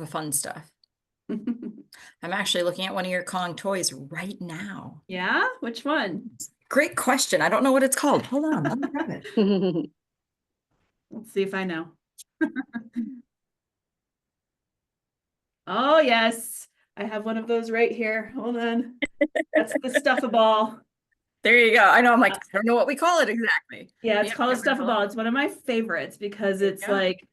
the fun stuff. I'm actually looking at one of your Kong toys right now. Yeah? Which one? Great question. I don't know what it's called. Hold on, let me grab it. Let's see if I know. Oh, yes. I have one of those right here. Hold on. That's the stuffable. There you go. I know. I'm like, I don't know what we call it exactly. Yeah, But it's yeah, called a we got rid of stuffable. It's one of my favorites because There you it's go. like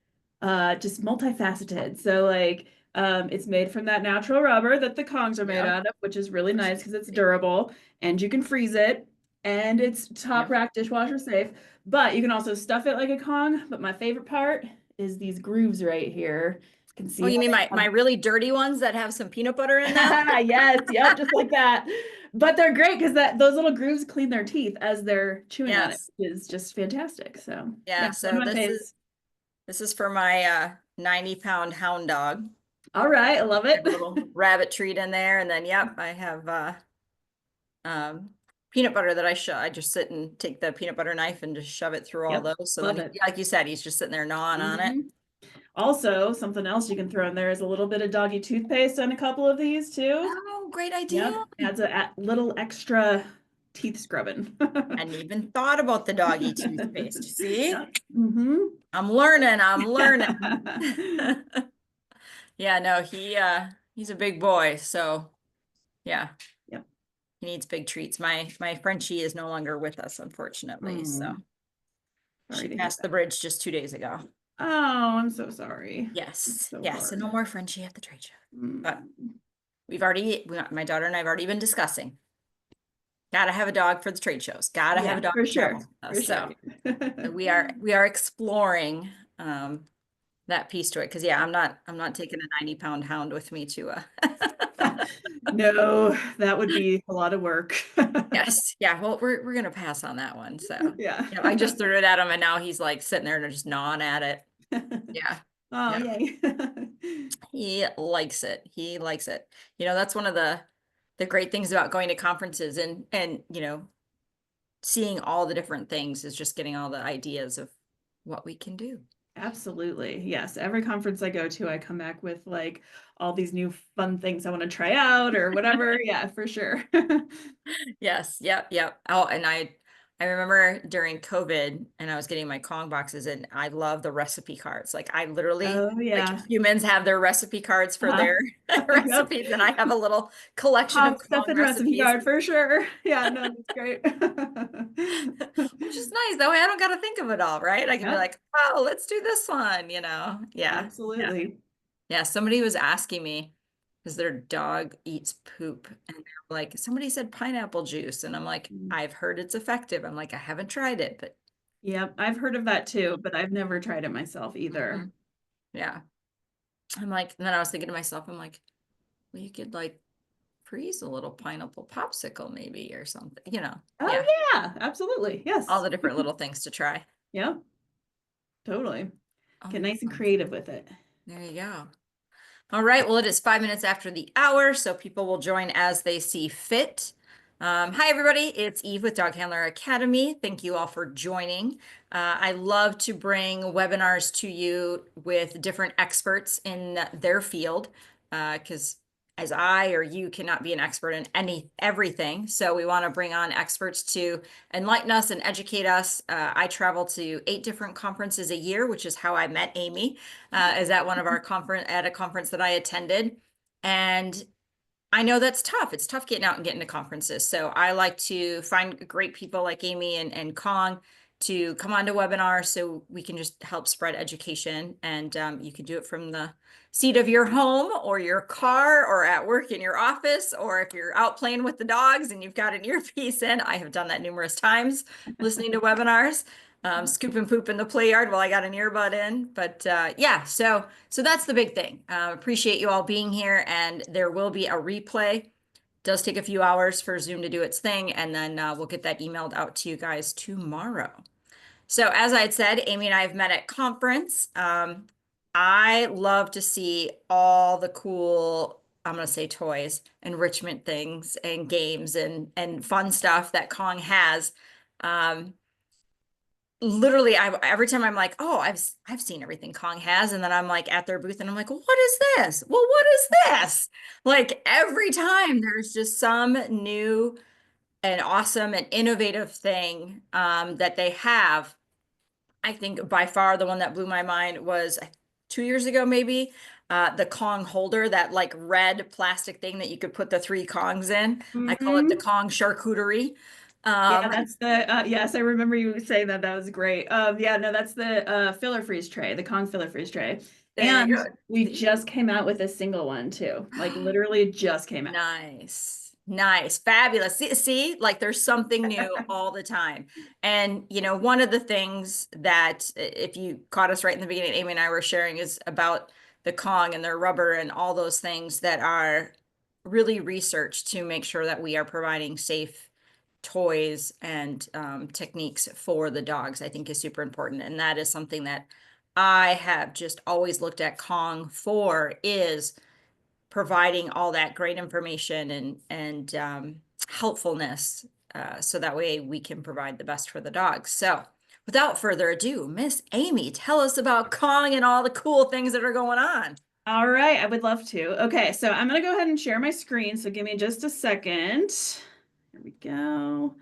just multifaceted. So like it's made from that natural rubber that the Kongs are made Yep. out of, which is really nice because it's durable and you can freeze it and it's top Yep. rack dishwasher safe. But you can also stuff it like a Kong. But my favorite part is these grooves right here. You can Oh, see you how mean they my really dirty ones that have some peanut butter in them? have yes, yep, just like that. But they're great because that those little grooves clean their teeth as they're chewing on it, Yes. which is just fantastic. So yeah, Yeah. one So of my faves. this is for my 90-pound hound dog. All right, I love I it. have a little rabbit treat in there, and then yep, I have um peanut butter that I just sit and take the peanut butter knife and just shove it through all Yep, those. So then, love it. like you said, he's just sitting there gnawing on it. Mhm. Also, something else you can throw in there is a little bit of doggy toothpaste on a couple of these too. Oh, great idea. Yep, adds a little extra teeth scrubbing. Hadn't even thought about the doggy toothpaste. See? Yep. Hmm. I'm learning. I'm learning. Yeah, no, he's a big boy, so yeah, Yep. he needs big treats. My Frenchie is no longer with us, unfortunately. So Mm, she sorry to hear passed the that. bridge just 2 days ago. Oh, I'm so sorry. It's Yes, so yes, so no hard. more Frenchie at the trade show. But Mm. my daughter and I have already been discussing. Gotta have a dog for the trade shows. Gotta have Yeah, a dog for to travel sure. with For us. sure. So we are exploring that piece to it because yeah, I'm not taking a 90-pound hound with me to No, that would be a lot of work. Yes, yeah. Well, we're gonna pass on that one. So Yeah. yeah, I just threw it at him and now he's like sitting there and just gnawing at it. Yeah. Oh, Yeah. yay. He likes it. He likes it. That's one of the great things about going to conferences and seeing all the different things is just getting all the ideas of what we can do. Absolutely. Yes. Every conference I go to, I come back with like all these new fun things I want to try out or whatever. Yeah, for sure. Yes, yep, yep. Oh, and I remember during COVID and I was getting my Kong boxes and I love the recipe cards. Like I literally Oh, like yeah. humans have their recipe cards for Uh-huh. their Yep. recipes and I have a little collection of Hot stuff Kong and recipe recipes, card for sure. Yeah, no, that's great. which is nice. That way I don't got to think of it all, right? I can be Yep, like, oh, let's do this one, Yeah. Yeah. absolutely. Yeah, somebody was asking me because their dog eats poop, and they're like, somebody said pineapple juice, and I'm like, Mm. I've heard it's effective. I'm like, I haven't tried it, but Yep, I've heard of that too, but I've never tried it myself either. mhm. Yeah. I'm like, and then I was thinking to myself, I'm like, well, you could like freeze a little pineapple popsicle maybe or something. Oh Yeah, yeah, absolutely. all Yes. the different little things to try. Yep, totally. Get Oh, nice and fun. creative with it. There you go. All right. Well, it is 5 minutes after the hour, so people will join as they see fit. Hi, everybody. It's Eve with Dog Handler Academy. Thank you all for joining. I love to bring webinars to you with different experts in their field because as I or you cannot be an expert in everything. So we want to bring on experts to enlighten us and educate us. I travel to 8 different conferences a year, which is how I met Amy is at one of our at a conference that I attended. And I know that's tough. It's tough getting out and getting to conferences. So I like to find great people like Amy and Kong to come on to webinars so we can just help spread education. And you can do it from the seat of your home or your car or at work in your office, or if you're out playing with the dogs and you've got an earpiece in. I have done that numerous times listening to webinars. Scoop and poop in the play yard while I got an earbud in. But yeah, so that's the big thing. Appreciate you all being here, and there will be a replay. Does take a few hours for Zoom to do its thing, and then we'll get that emailed out to you guys tomorrow. So as I had said, Amy and I have met at conference. I love to see all the cool, I'm going to say toys, enrichment things and games and fun stuff that Kong has. Um, literally, every time I'm like, oh, I've seen everything Kong has, and then I'm like at their booth and I'm like, well, what is this? Well, what is this? Like every time there's just some new and awesome and innovative thing that they have. I think by far the one that blew my mind was 2 years ago, maybe, the Kong holder, that like red plastic thing that you could put the three Kongs in. I call it the Mhm. Kong charcuterie. Yeah, Um, that's the yes, I remember you saying that. That was great. Yeah, no, that's the filler freeze tray, the Kong filler freeze tray. there you And go. we See? just came out with a single one too. Like literally just came out. Nice. Nice. Fabulous. See, like there's something new all the time. And, one of the things that, if you caught us right in the beginning, Amy and I were sharing is about the Kong and their rubber and all those things that are really researched to make sure that we are providing safe toys and techniques for the dogs, I think is super important. And that is something that I have just always looked at Kong for, is providing all that great information and helpfulness, so that way we can provide the best for the dogs. So without further ado, Miss Amy, tell us about Kong and all the cool things that are going on. All right, I would love to. Okay, so I'm gonna go ahead and share my screen. So give me just a second. Here we go.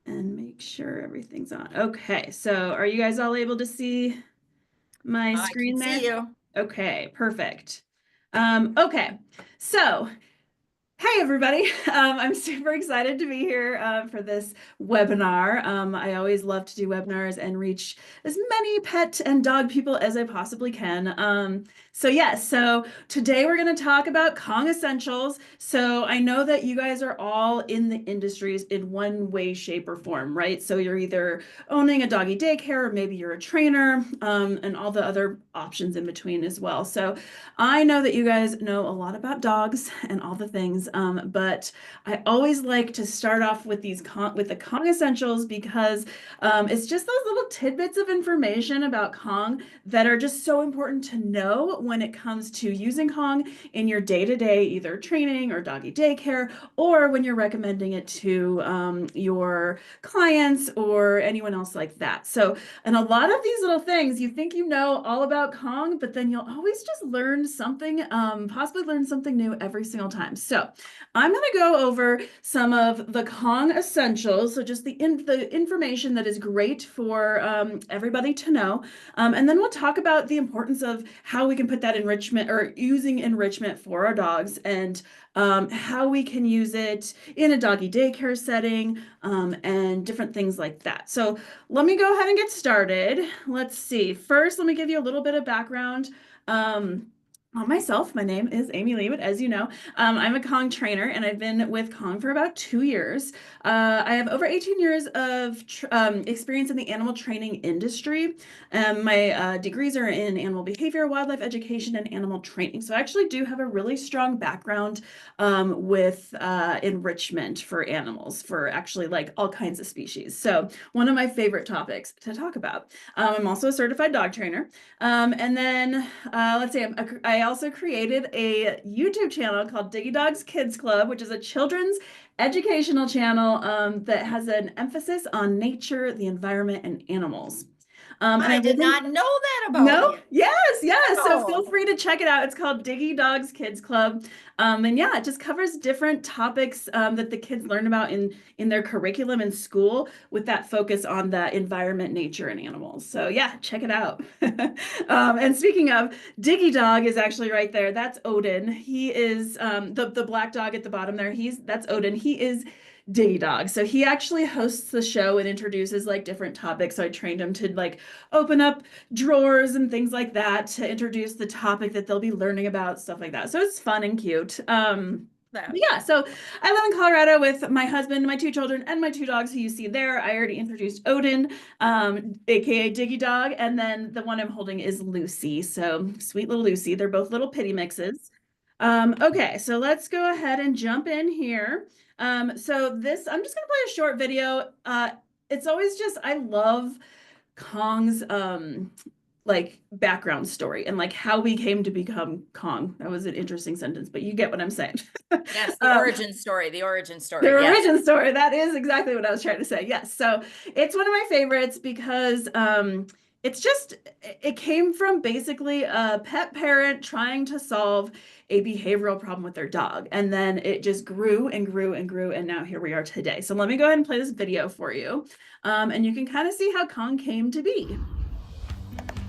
And make sure everything's on. Okay, so are you guys all able to see my I can screen there? see you. Okay, perfect. Okay, so hi, everybody. I'm super excited to be here for this webinar. I always love to do webinars and reach as many pet and dog people as I possibly can. So today we're going to talk about Kong Essentials. So I know that you guys are all in the industries in one way, shape, or form, right? So you're either owning a doggy daycare, or maybe you're a trainer, and all the other options in between as well. So I know that you guys know a lot about dogs and all the things, but I always like to start off with with the Kong Essentials, because it's just those little tidbits of information about Kong that are just so important to know when it comes to using Kong in your day-to-day, either training or doggy daycare, or when you're recommending it to your clients or anyone else like that. So, and a lot of these little things, you think you know all about Kong, but then you'll always just learn something, possibly learn something new every single time. So I'm going to go over some of the Kong essentials, so just the information that is great for everybody to know. And then we'll talk about the importance of how we can put that enrichment, or using enrichment for our dogs, and how we can use it in a doggy daycare setting, and different things like that. So let me go ahead and get started. Let's see. First, let me give you a little bit of background on myself. My name is Amy Leewood, as you know. I'm a Kong trainer, and I've been with Kong for about 2 years. I have over 18 years of experience in the animal training industry. My degrees are in animal behavior, wildlife education, and animal training. So I actually do have a really strong background with enrichment for animals, for actually like all kinds of species. So one of my favorite topics to talk about. I'm also a certified dog trainer. And then let's see, I also created a YouTube channel called Diggy Dogs Kids Club, which is a children's educational channel that has an emphasis on nature, the environment, and animals. And I I did really not know that about no, you. yes, yes. So feel Oh. free to check it out. It's called Diggy Dogs Kids Club. And yeah, it just covers different topics that the kids learn about in their curriculum in school, with that focus on the environment, nature, and animals. So yeah, check it out. And speaking of, Diggy Dog is actually right there. That's Odin. He is the black dog at the bottom there. That's Odin. He is Diggy Dog. So he actually hosts the show and introduces like different topics. So I trained him to like open up drawers and things like that to introduce the topic that they'll be learning about, stuff like that. So it's fun and cute. But That. yeah, so I live in Colorado with my husband, my two children, and my two dogs who you see there. I already introduced Odin, aka Diggy Dog, and then the one I'm holding is Lucy. So sweet little Lucy. They're both little pitty mixes. Okay, so let's go ahead and jump in here. So this, I'm just gonna play a short video. It's always just, I love Kong's like background story and like how we came to become Kong. That was an interesting sentence, but you get what I'm saying. Yes, the origin story, the origin story. The Yes. origin story. That is exactly what I was trying to say. Yes. So it's one of my favorites because it's just, it came from basically a pet parent trying to solve a behavioral problem with their dog. And then it just grew and grew and grew. And now here we are today. So let me go ahead and play this video for you. And you can kind of see how Kong came to be.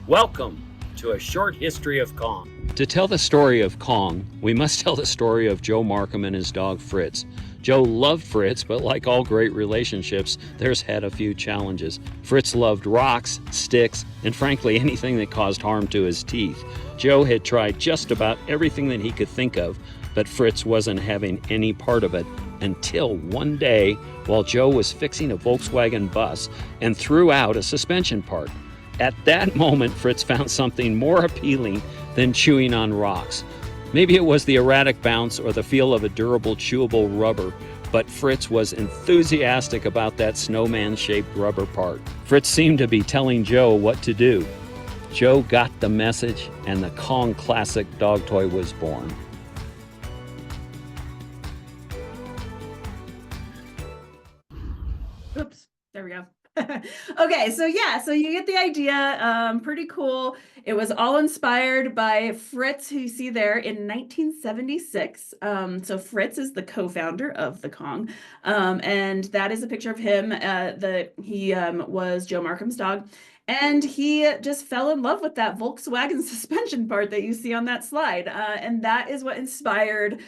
Welcome to a short history of Kong. To tell the story of Kong, we must tell the story of Joe Markham and his dog Fritz. Joe loved Fritz, but like all great relationships, there's had a few challenges. Fritz loved rocks, sticks, and frankly anything that caused harm to his teeth. Joe had tried just about everything that he could think of, but Fritz wasn't having any part of it until one day while Joe was fixing a Volkswagen bus and threw out a suspension part. At that moment, Fritz found something more appealing than chewing on rocks. Maybe it was the erratic bounce or the feel of a durable, chewable rubber, but Fritz was enthusiastic about that snowman-shaped rubber part. Fritz seemed to be telling Joe what to do. Joe got the message, and the Kong classic dog toy was born. Oops, there we go. Okay, so yeah, so you get the idea. Pretty cool. It was all inspired by Fritz, who you see there in 1976. So Fritz is the co-founder of the Kong, and that is a picture of him. He was Joe Markham's dog, and he just fell in love with that Volkswagen suspension part that you see on that slide, and that is what inspired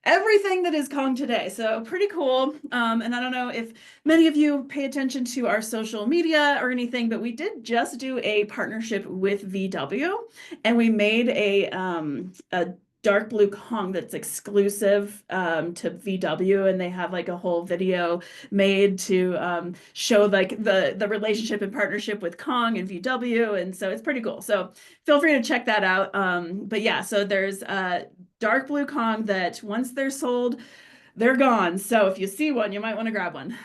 everything that is Kong today. So pretty cool. And I don't know if many of you pay attention to our social media or anything, but we did just do a partnership with VW, and we made a dark blue Kong that's exclusive to VW, and they have like a whole video made to show like the relationship and partnership with Kong and VW, and so it's pretty cool. So feel free to check that out. But yeah, so there's dark blue Kong that once they're sold, they're gone. So if you see one, you might want to grab one.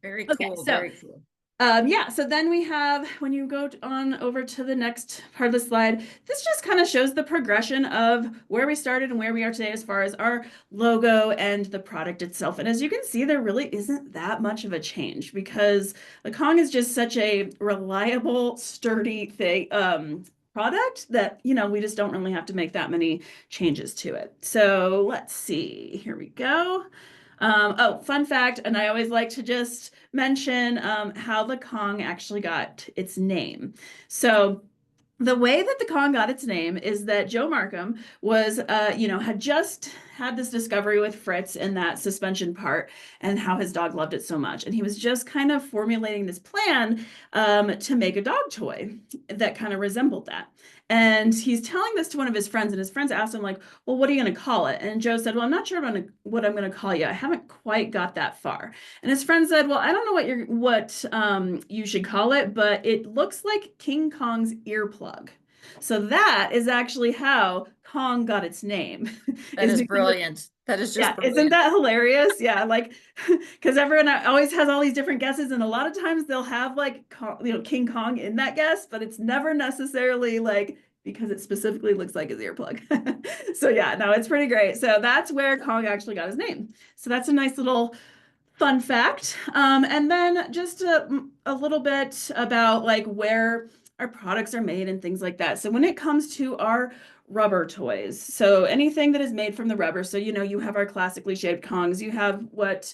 Very okay, cool, so very cool. yeah, so then we have, when you go on over to the next part of the slide, this just kind of shows the progression of where we started and where we are today as far as our logo and the product itself. And as you can see, there really isn't that much of a change because the Kong is just such a reliable, sturdy thing, product that, you know, we just don't really have to make that many changes to it. So let's see, here we go. Oh, fun fact, and I always like to just mention how the Kong actually got its name. So the way that the Kong got its name is that Joe Markham was, had just had this discovery with Fritz in that suspension part and how his dog loved it so much. And he was just kind of formulating this plan to make a dog toy that kind of resembled that. And he's telling this to one of his friends, and his friends asked him, like, well, what are you going to call it? And Joe said, well, I'm not sure what I'm going to call you. I haven't quite got that far. And his friend said, well, I don't know what you should call it, but it looks like King Kong's earplug. So that is actually how Kong got its name. That is brilliant. That is just brilliant. Isn't that hilarious? Yeah, like, because everyone always has all these different guesses, and a lot of times they'll have like, King Kong in that guess, but it's never necessarily like because it specifically looks like his earplug. So yeah, no, it's pretty great. So that's where Kong actually got his name. So that's a nice little fun fact. And then just a little bit about like where our products are made and things like that. So when it comes to our rubber toys, so anything that is made from the rubber, so you have our classically shaped Kongs, you have what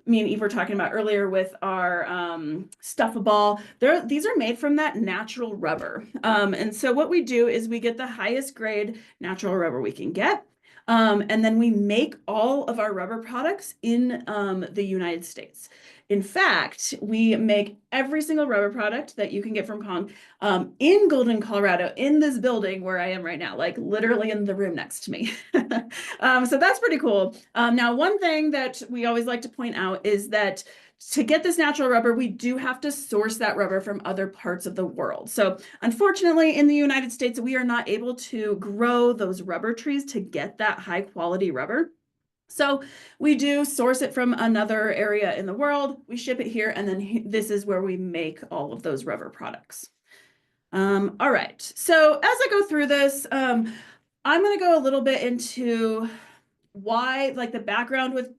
me and Eve were talking about earlier with our Stuff-A-Ball. These are made from that natural rubber. And so what we do is we get the highest grade natural rubber we can get. And then we make all of our rubber products in the United States. In fact, we make every single rubber product that you can get from Kong in Golden, Colorado, in this building where I am right now, like literally in the room next to me. So that's pretty cool. Now, one thing that we always like to point out is that to get this natural rubber, we do have to source that rubber from other parts of the world. So unfortunately, in the United States, we are not able to grow those rubber trees to get that high quality rubber. So we do source it from another area in the world, we ship it here, and then this is where we make all of those rubber products. All right, so as I go through this, I'm going to go a little bit into why, like the background with,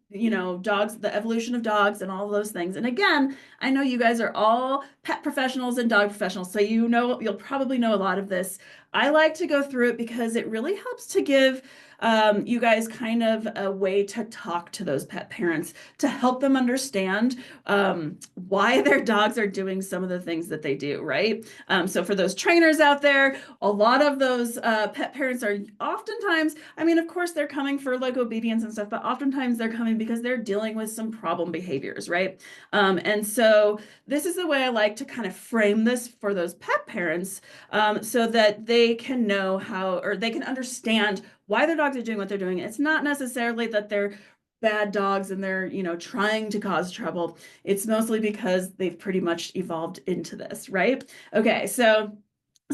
dogs, the evolution of dogs and all of those things. And again, I know you guys are all pet professionals and dog professionals, so you'll probably know a lot of this. I like to go through it because it really helps to give you guys kind of a way to talk to those pet parents to help them understand why their dogs are doing some of the things that they do, right? So for those trainers out there, a lot of those pet parents are oftentimes, I mean, of course, they're coming for like obedience and stuff, but oftentimes they're coming because they're dealing with some problem behaviors, right? And so this is the way I like to kind of frame this for those pet parents so that they can know how, or they can understand why their dogs are doing what they're doing. It's not necessarily that they're bad dogs and they're, trying to cause trouble. It's mostly because they've pretty much evolved into this, right? Okay, so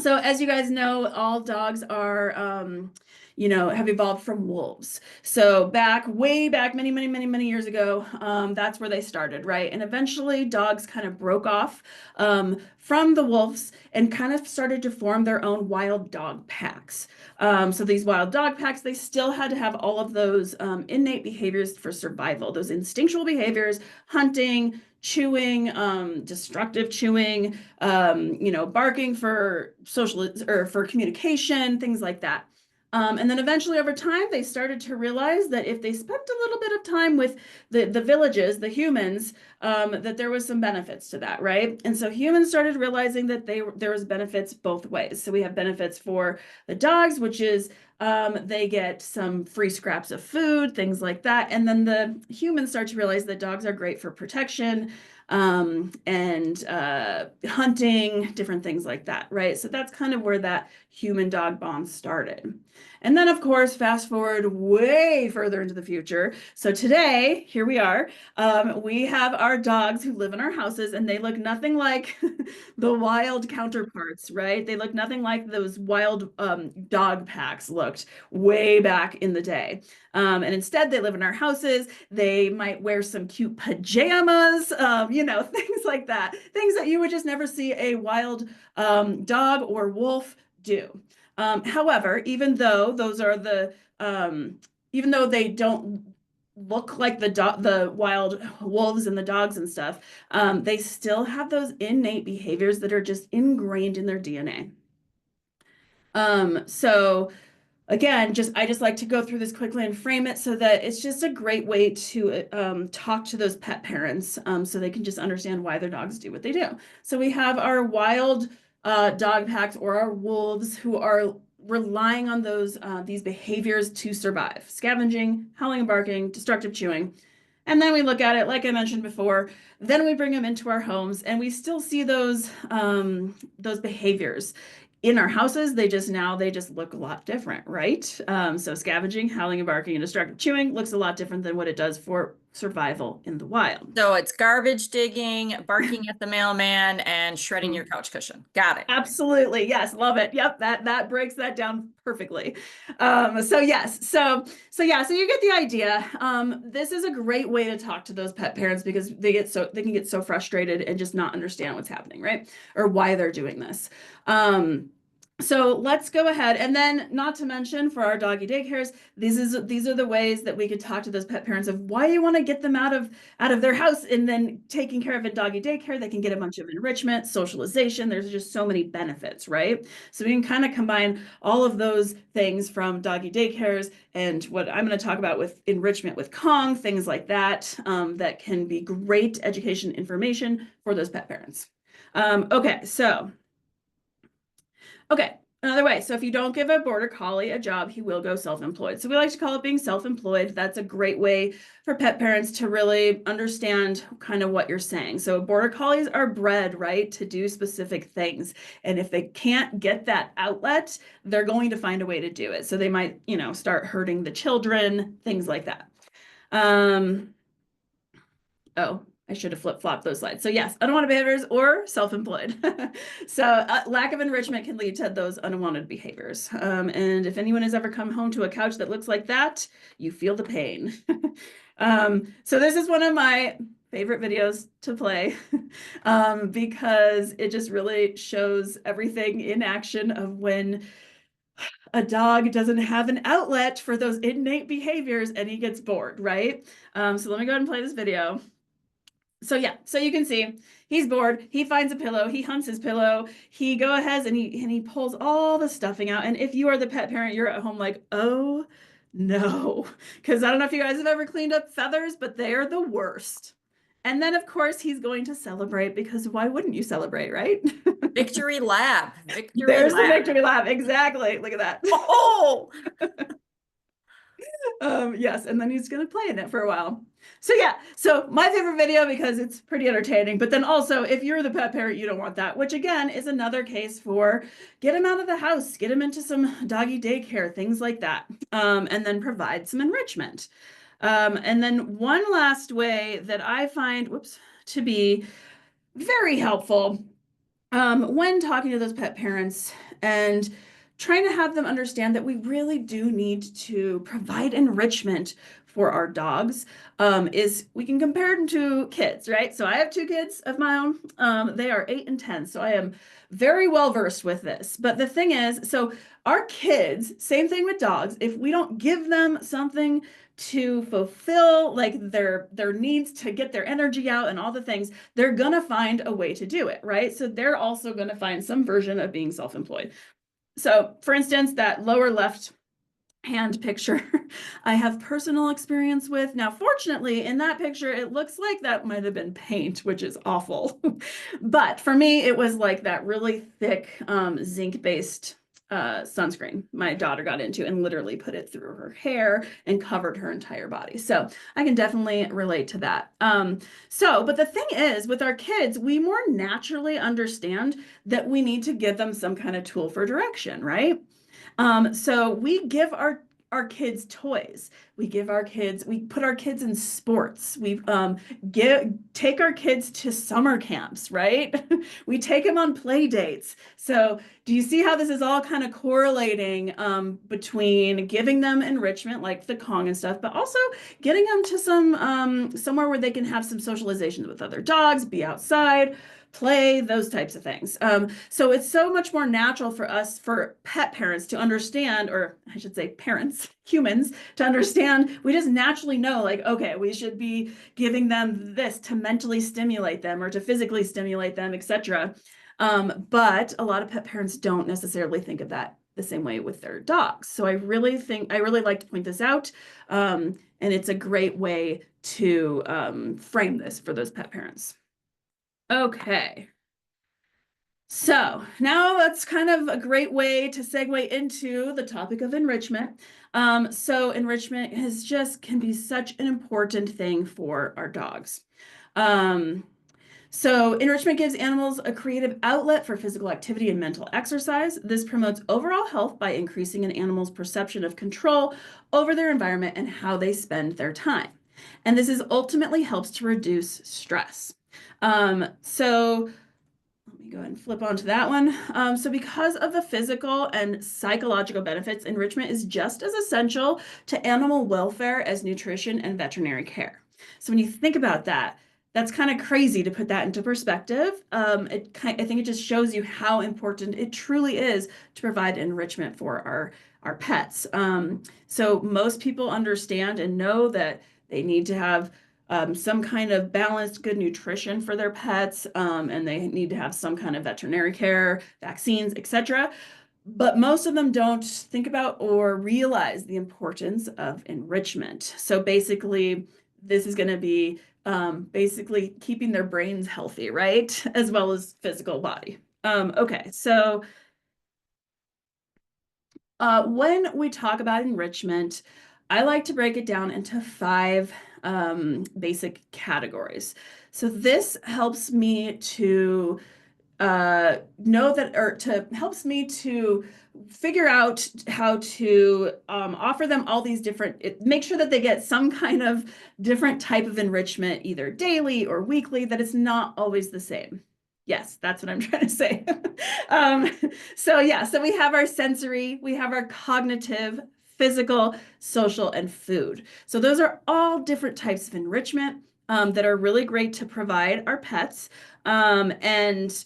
as you guys know, all dogs are, have evolved from wolves. So way back, many years ago, that's where they started, right? And eventually dogs kind of broke off from the wolves and kind of started to form their own wild dog packs. So these wild dog packs, they still had to have all of those innate behaviors for survival, those instinctual behaviors, hunting, chewing, destructive chewing, barking for social or for communication, things like that. And then eventually over time, they started to realize that if they spent a little bit of time with the villages, the humans, that there was some benefits to that, right? And so humans started realizing that there was benefits both ways. So we have benefits for the dogs, which is they get some free scraps of food, things like that. And then the humans start to realize that dogs are great for protection and hunting, different things like that, right? So that's kind of where that human dog bond started. And then, of course, fast forward way further into the future. So today, here we are. We have our dogs who live in our houses, and they look nothing like the wild counterparts, right? They look nothing like those wild dog packs looked way back in the day. And instead, they live in our houses. They might wear some cute pajamas, things like that. Things that you would just never see a wild dog or wolf do. However, even though those are even though they don't look like the wild wolves and the dogs and stuff, they still have those innate behaviors that are just ingrained in their DNA. So again, I just like to go through this quickly and frame it so that it's just a great way to talk to those pet parents so they can just understand why their dogs do what they do. So we have our wild dog packs or our wolves who are relying on these behaviors to survive: scavenging, howling and barking, destructive chewing. And then we look at it, like I mentioned before, then we bring them into our homes and we still see those behaviors. In our houses, they just look a lot different, right? So scavenging, howling and barking, and destructive chewing looks a lot different than what it does for survival in the wild. So it's garbage digging, barking at the mailman, and shredding your couch cushion. Got it. Absolutely. Yes. Love it. Yep. That breaks that down perfectly. So yes. So you get the idea. This is a great way to talk to those pet parents because they can get so frustrated and just not understand what's happening, right? Or why they're doing this. So let's go ahead. And then not to mention for our doggy daycares, these are the ways that we could talk to those pet parents of why you want to get them out of their house and then taking care of a doggy daycare. They can get a bunch of enrichment, socialization. There's just so many benefits, right? So we can kind of combine all of those things from doggy daycares and what I'm going to talk about with enrichment with KONG, things like that, that can be great education information for those pet parents. Okay, another way. So if you don't give a border collie a job, he will go self-employed. So we like to call it being self-employed. That's a great way for pet parents to really understand kind of what you're saying. So border collies are bred, right, to do specific things. And if they can't get that outlet, they're going to find a way to do it. So they might, start hurting the children, things like that. I should have flip-flopped those slides. So yes, unwanted behaviors or self-employed. So lack of enrichment can lead to those unwanted behaviors. And if anyone has ever come home to a couch that looks like that, you feel the pain. So this is one of my favorite videos to play because it just really shows everything in action of when a dog doesn't have an outlet for those innate behaviors and he gets bored, right? So let me go ahead and play this video. So yeah, so you can see he's bored. He finds a pillow. He hunts his pillow. He goes ahead and he pulls all the stuffing out. And if you are the pet parent, you're at home like, oh no, because I don't know if you guys have ever cleaned up feathers, but they are the worst. And then of course he's going to celebrate, because why wouldn't you celebrate, right? Victory lap. Victory There's lap. the victory lap. Exactly. Look at that. Oh, yes, and then he's gonna play in it for a while. So yeah, so my favorite video because it's pretty entertaining, but then also if you're the pet parent, you don't want that, which again is another case for get him out of the house, get him into some doggy daycare, things like that, and then provide some enrichment. And then one last way that I find, to be very helpful when talking to those pet parents and trying to have them understand that we really do need to provide enrichment for our dogs, is we can compare them to kids, right? So I have 2 kids of my own. They are 8 and 10, so I am very well versed with this. But the thing is, so our kids, same thing with dogs, if we don't give them something to fulfill like their needs to get their energy out and all the things, they're gonna find a way to do it, right? So they're also gonna find some version of being self-employed. So for instance, that lower left hand picture, I have personal experience with. Now, fortunately, in that picture, it looks like that might have been paint, which is awful. But for me, it was like that really thick zinc-based sunscreen my daughter got into and literally put it through her hair and covered her entire body. So I can definitely relate to that. But the thing is, with our kids, we more naturally understand that we need to give them some kind of tool for direction, right? So we give our kids toys. We put our kids in sports. We take our kids to summer camps, right? We take them on play dates. So do you see how this is all kind of correlating between giving them enrichment like the Kong and stuff, but also getting them to somewhere where they can have some socialization with other dogs, be outside, play, those types of things. So it's so much more natural for us, for pet parents to understand, or I should say parents, humans, to understand. We just naturally know, like, okay, we should be giving them this to mentally stimulate them or to physically stimulate them, etc. But a lot of pet parents don't necessarily think of that the same way with their dogs. So I really like to point this out. And it's a great way to frame this for those pet parents. Okay. So now that's kind of a great way to segue into the topic of enrichment. So enrichment can be such an important thing for our dogs. So enrichment gives animals a creative outlet for physical activity and mental exercise. This promotes overall health by increasing an animal's perception of control over their environment and how they spend their time. And this ultimately helps to reduce stress. So let me go ahead and flip onto that one. So because of the physical and psychological benefits, enrichment is just as essential to animal welfare as nutrition and veterinary care. So when you think about that, that's kind of crazy to put that into perspective. I think it just shows you how important it truly is to provide enrichment for our pets. So most people understand and know that they need to have some kind of balanced, good nutrition for their pets, and they need to have some kind of veterinary care, vaccines, etc. But most of them don't think about or realize the importance of enrichment. So basically, this is going to be basically keeping their brains healthy, right? As well as physical body. Okay, so when we talk about enrichment, I like to break it down into 5 basic categories. So this helps me to helps me to figure out how to offer them all these make sure that they get some kind of different type of enrichment, either daily or weekly, that it's not always the same. Yes, that's what I'm trying to say. So we have our sensory, we have our cognitive, physical, social, and food. So those are all different types of enrichment. that are really great to provide our pets. And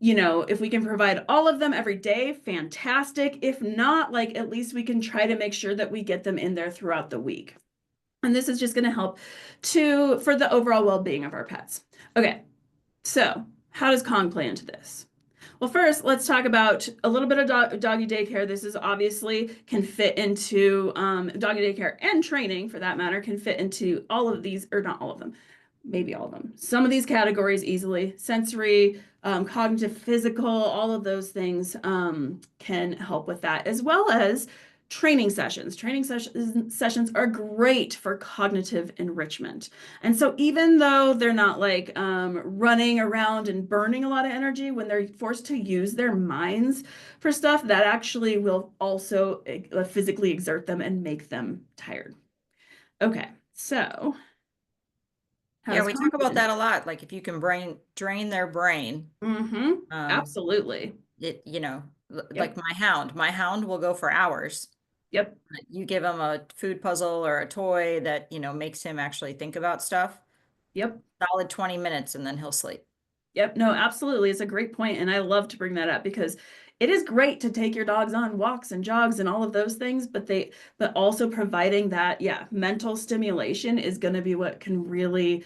you know, if we can provide all of them every day, fantastic. If not, like at least we can try to make sure that we get them in there throughout the week. And this is just going to help for the overall well-being of our pets. Okay, so how does KONG play into this? Well, first, let's talk about a little bit of doggy daycare. This is obviously can fit into doggy daycare, and training for that matter can fit into all of these, or not all of them, maybe all of them. Some of these categories easily. Sensory, cognitive, physical, all of those things can help with that, as well as training sessions. Training sessions are great for cognitive enrichment. And so even though they're not like running around and burning a lot of energy, when they're forced to use their minds for stuff, that actually will also physically exert them and make them tired. Okay, so yeah, we talk about that a lot. Like if you can drain their brain. Absolutely. It, you know, like my hound will go for hours. Yep. You give him a food puzzle or a toy that, you know, makes him actually think about stuff. Yep. Solid 20 minutes and then he'll sleep. Yep. No, absolutely. It's a great point. And I love to bring that up because it is great to take your dogs on walks and jogs and all of those things, but also providing that, mental stimulation is going to be what can really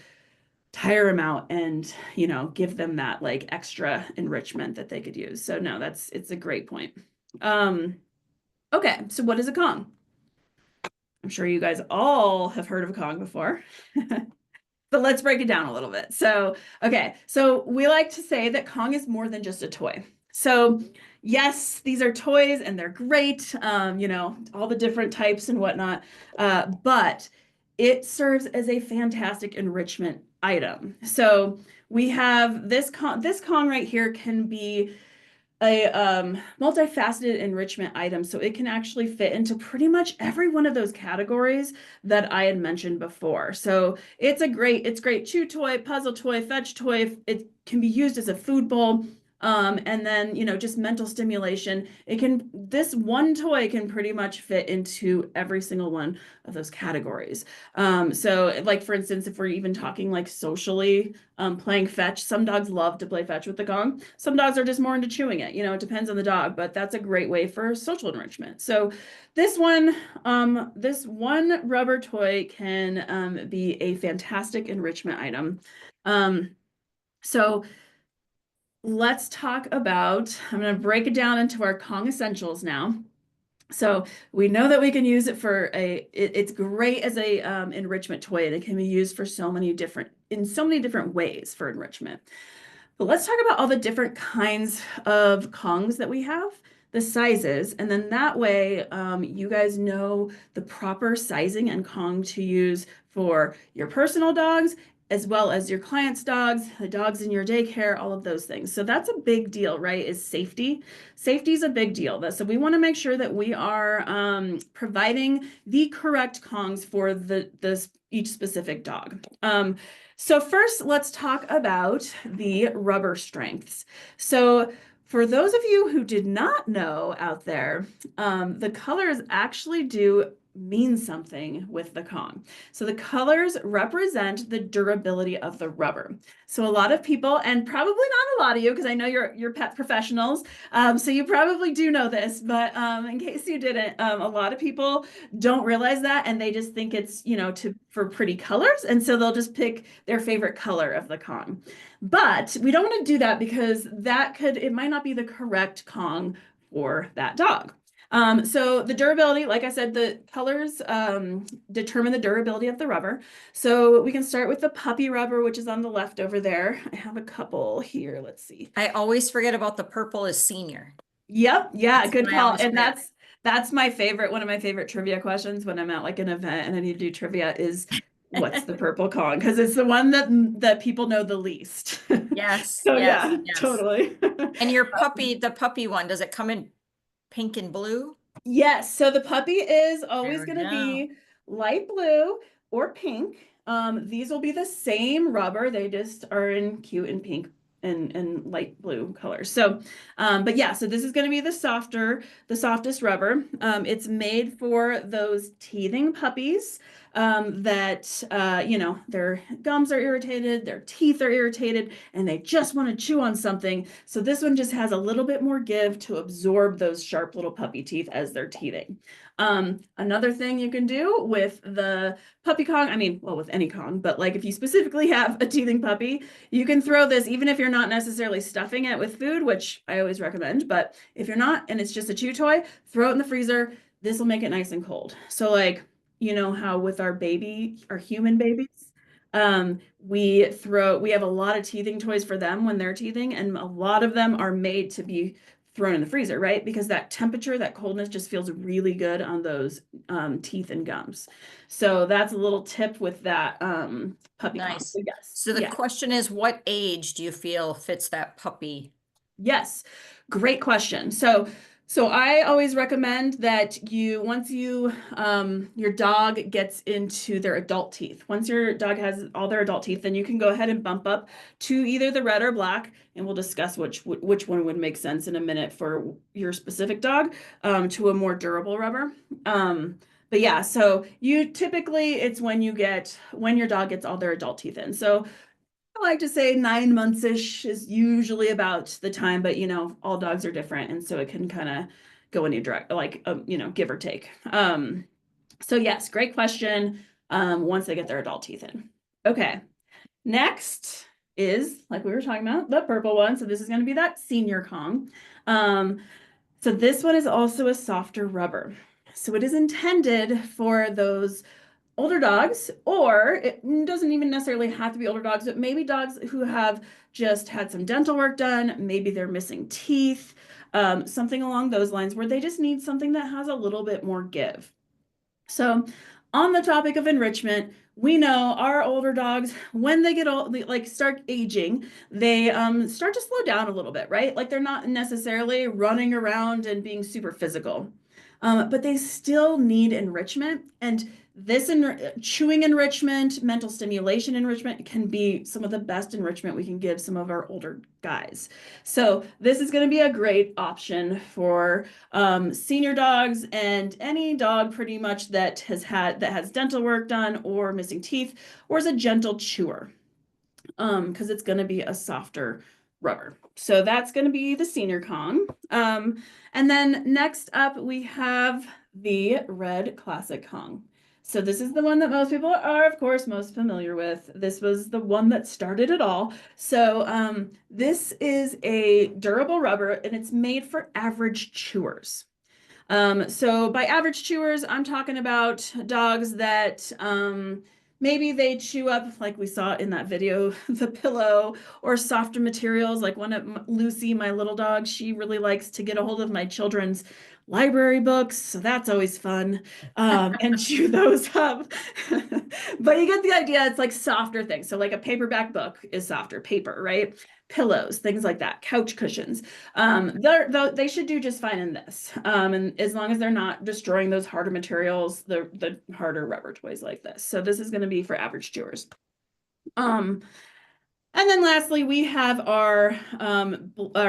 tire them out and, you know, give them that like extra enrichment that they could use. So no, it's a great point. Okay. So what is a KONG? I'm sure you guys all have heard of KONG before. But let's break it down a little bit. So, okay. So we like to say that KONG is more than just a toy. So yes, these are toys and they're great, you know, all the different types and whatnot, but it serves as a fantastic enrichment item. So we have this KONG right here can be a multifaceted enrichment item. So it can actually fit into pretty much every one of those categories that I had mentioned before. So it's great chew toy, puzzle toy, fetch toy. It can be used as a food bowl. And then, you know, just mental stimulation. This one toy can pretty much fit into every single one of those categories. So like, for instance, if we're even talking like socially, playing fetch, some dogs love to play fetch with the KONG. Some dogs are just more into chewing it, you know, it depends on the dog, but that's a great way for social enrichment. So this one rubber toy can be a fantastic enrichment item. So let's talk about, I'm going to break it down into our KONG essentials now. So we know that we can use it for it's great as a enrichment toy, and it can be used for in so many different ways for enrichment. But let's talk about all the different kinds of KONGs that we have, the sizes, and then that way you guys know the proper sizing and KONG to use for your personal dogs, as well as your clients' dogs, the dogs in your daycare, all of those things. So that's a big deal, right? Is safety. Safety is a big deal. So we want to make sure that we are providing the correct KONGs for each specific dog. So first, let's talk about the rubber strengths. So for those of you who did not know out there, the colors actually do mean something with the KONG. So the colors represent the durability of the rubber. So a lot of people, and probably not a lot of you, because I know you're pet professionals, so you probably do know this, but in case you didn't, a lot of people don't realize that, and they just think it's, you know, for pretty colors, and so they'll just pick their favorite color of the KONG. But we don't want to do that because it might not be the correct KONG for that dog. So the durability, like I said, the colors determine the durability of the rubber. So we can start with the puppy rubber, which is on the left over there. I have a couple here. Let's see. I always forget about the purple is senior. Yep. Yeah. Good call. And that's my favorite. One of my favorite trivia questions when I'm at like an event and I need to do trivia is what's the purple KONG? Because it's the one that people know the least. Yes. So yes, yes. Totally. And the puppy one, does it come in pink and blue? Yes. So the puppy is always going to be light blue or pink. These will be the same rubber. They just are in cute and pink and light blue colors. So, but yeah, so this is going to be the softest rubber. It's made for those teething puppies. that, you know, their gums are irritated, their teeth are irritated, and they just want to chew on something. So this one just has a little bit more give to absorb those sharp little puppy teeth as they're teething. Another thing you can do with the puppy Kong, I mean, well, with any Kong, but like if you specifically have a teething puppy, you can throw this, even if you're not necessarily stuffing it with food, which I always recommend, but if you're not, and it's just a chew toy, throw it in the freezer. This will make it nice and cold. So like, you know how with our human babies, we have a lot of teething toys for them when they're teething, and a lot of them are made to be thrown in the freezer, right? Because that temperature, that coldness just feels really good on those teeth and gums. So that's a little tip with that puppy Kong. Nice. So yes. So the yeah. question is, what age do you feel fits that puppy? Yes, great question. So I always recommend that once your dog gets into their adult teeth, once your dog has all their adult teeth, then you can go ahead and bump up to either the red or black, and we'll discuss which one would make sense in a minute for your specific dog, to a more durable rubber. But yeah, so it's when your dog gets all their adult teeth in. So I like to say 9 months-ish is usually about the time, but you know, all dogs are different. And so it can kind of go any direct, like, you know, give or take. So yes, great question. Once they get their adult teeth in. Okay. Next is, like we were talking about, the purple one. So this is going to be that senior Kong. So this one is also a softer rubber. So it is intended for those older dogs, or it doesn't even necessarily have to be older dogs, but maybe dogs who have just had some dental work done, maybe they're missing teeth, something along those lines where they just need something that has a little bit more give. So on the topic of enrichment, we know our older dogs, when they get old, like start aging, they start to slow down a little bit, right? Like they're not necessarily running around and being super physical, but they still need enrichment. And this chewing enrichment, mental stimulation enrichment can be some of the best enrichment we can give some of our older guys. So this is going to be a great option for senior dogs and any dog pretty much that has dental work done or missing teeth or is a gentle chewer, because it's going to be a softer rubber. So that's going to be the senior Kong. And then next up we have the red classic Kong. So this is the one that most people are, of course, most familiar with. This was the one that started it all. So this is a durable rubber, and it's made for average chewers. So by average chewers, I'm talking about dogs that maybe they chew up, like we saw in that video, the pillow or softer materials. Like one of Lucy, my little dog, she really likes to get a hold of my children's library books, so that's always fun, and chew those up. But you get the idea. It's like softer things. So like a paperback book is softer paper, right? Pillows, things like that, couch cushions. They should do just fine in this, and as long as they're not destroying those harder materials, the harder rubber toys like this. So this is going to be for average chewers. And then lastly, we have our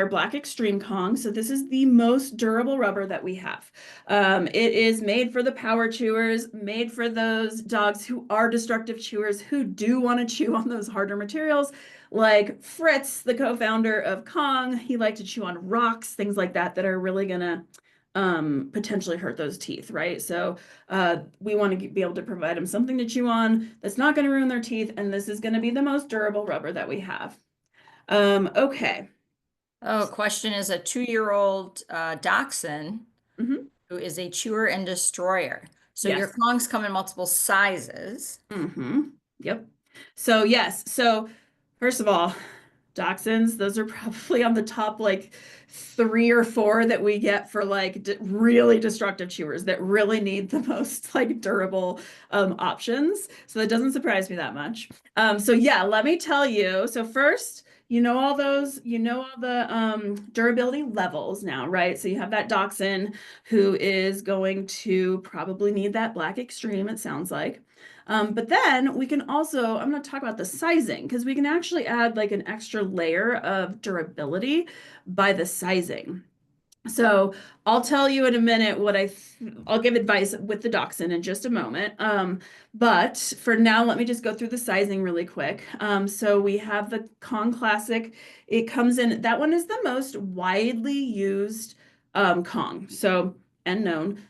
Black Extreme Kong. So this is the most durable rubber that we have. It is made for the power chewers, made for those dogs who are destructive chewers, who do want to chew on those harder materials. Like Fritz, the co-founder of Kong, he liked to chew on rocks, things like that, that are really going to potentially hurt those teeth, right? So we want to be able to provide them something to chew on that's not going to ruin their teeth, and this is going to be the most durable rubber that we have. Okay. Oh, question is a 2-year-old dachshund who is a chewer and destroyer. So your Kongs come in multiple sizes. Yep. So yes. So first of all, dachshunds, those are probably on the top like 3 or 4 that we get for like really destructive chewers that really need the most like durable options. So that doesn't surprise me that much. So yeah, let me tell you. So first, you know all the durability levels now, right? So you have that dachshund who is going to probably need that Black Extreme, it sounds like. But then we can also, I'm going to talk about the sizing, because we can actually add like an extra layer of durability by the sizing. So I'll tell you in a minute what I'll give advice with the dachshund in just a moment. But for now, let me just go through the sizing really quick. So we have the Kong Classic. It comes in, that one is the most widely used Kong. So, and known.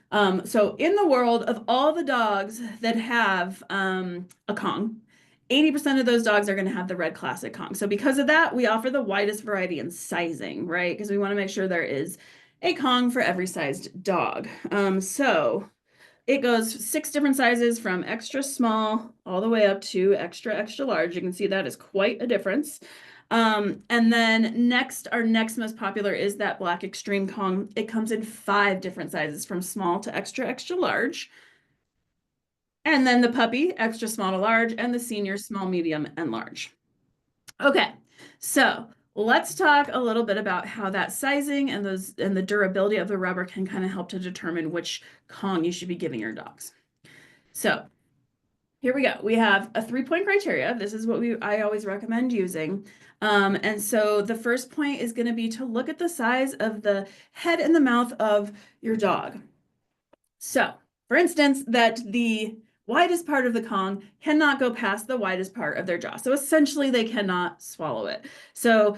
So in the world of all the dogs that have a Kong, 80% of those dogs are going to have the red classic Kong. So because of that, we offer the widest variety in sizing, right? Because we want to make sure there is a Kong for every sized dog. So it goes 6 different sizes from extra small all the way up to extra, extra large. You can see that is quite a difference. And then our next most popular is that Black Extreme Kong. It comes in 5 different sizes from small to extra, extra large. And then the puppy, extra small to large, and the senior, small, medium, and large. Okay, so let's talk a little bit about how that sizing and the durability of the rubber can kind of help to determine which Kong you should be giving your dogs. So here we go. We have a 3-point criteria. This is what I always recommend using. And so the first point is going to be to look at the size of the head and the mouth of your dog. So, for instance, that the widest part of the Kong cannot go past the widest part of their jaw. So essentially they cannot swallow it. So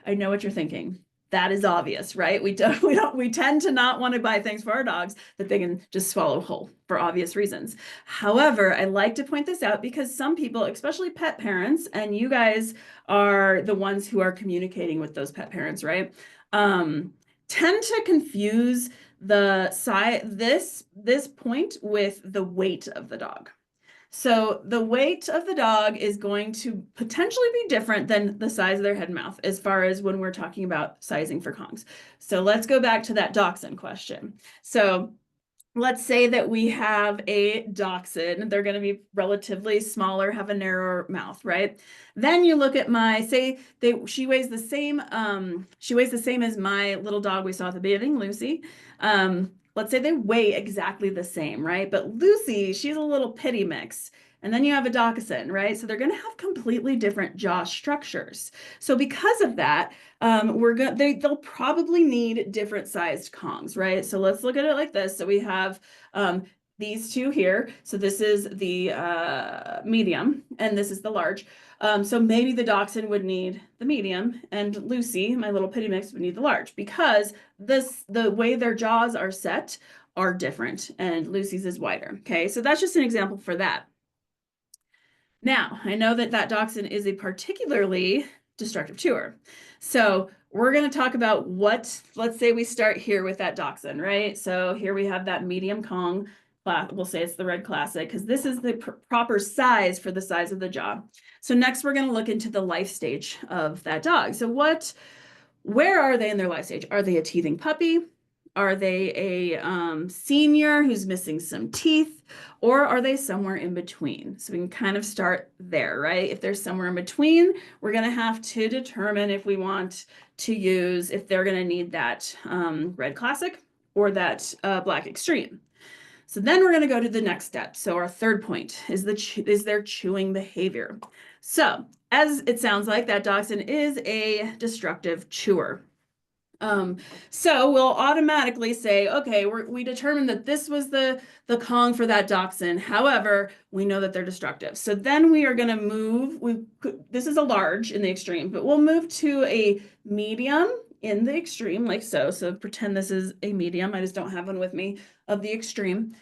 I know what you're thinking. That is obvious, right? We tend to not want to buy things for our dogs that they can just swallow whole for obvious reasons. However, I like to point this out because some people, especially pet parents, and you guys are the ones who are communicating with those pet parents, right? Tend to confuse the size, this point with the weight of the dog. So the weight of the dog is going to potentially be different than the size of their head and mouth as far as when we're talking about sizing for Kongs. So let's go back to that dachshund question. So let's say that we have a dachshund. They're going to be relatively smaller, have a narrower mouth, right? Then you look at she weighs the same as my little dog we saw at the beginning, Lucy. Let's say they weigh exactly the same, right? But Lucy, she's a little pitty mix. And then you have a dachshund, right? So they're going to have completely different jaw structures. So because of that, they'll probably need different sized Kongs, right? So let's look at it like this. So we have these two here. So this is the medium and this is the large. So maybe the dachshund would need the medium and Lucy, my little pitty mix, would need the large because the way their jaws are set are different and Lucy's is wider. Okay, so that's just an example for that. Now, I know that dachshund is a particularly destructive chewer. So we're going to talk about let's say we start here with that dachshund, right? So here we have that medium Kong. We'll say it's the red classic because this is the proper size for the size of the jaw. So next we're going to look into the life stage of that dog. So where are they in their life stage? Are they a teething puppy? Are they a senior who's missing some teeth? Or are they somewhere in between? So we can kind of start there, right? If they're somewhere in between, we're going to have to determine if we want to if they're going to need that red classic or that black extreme. So then we're going to go to the next step. So our third point is their chewing behavior. So as it sounds like, that dachshund is a destructive chewer. So we'll automatically say, okay, we determined that this was the Kong for that dachshund. However, we know that they're destructive. So then we are going to move. This is a large in the extreme, but we'll move to a medium in the extreme, like so. So pretend this is a medium. I just don't have one with me of the extreme.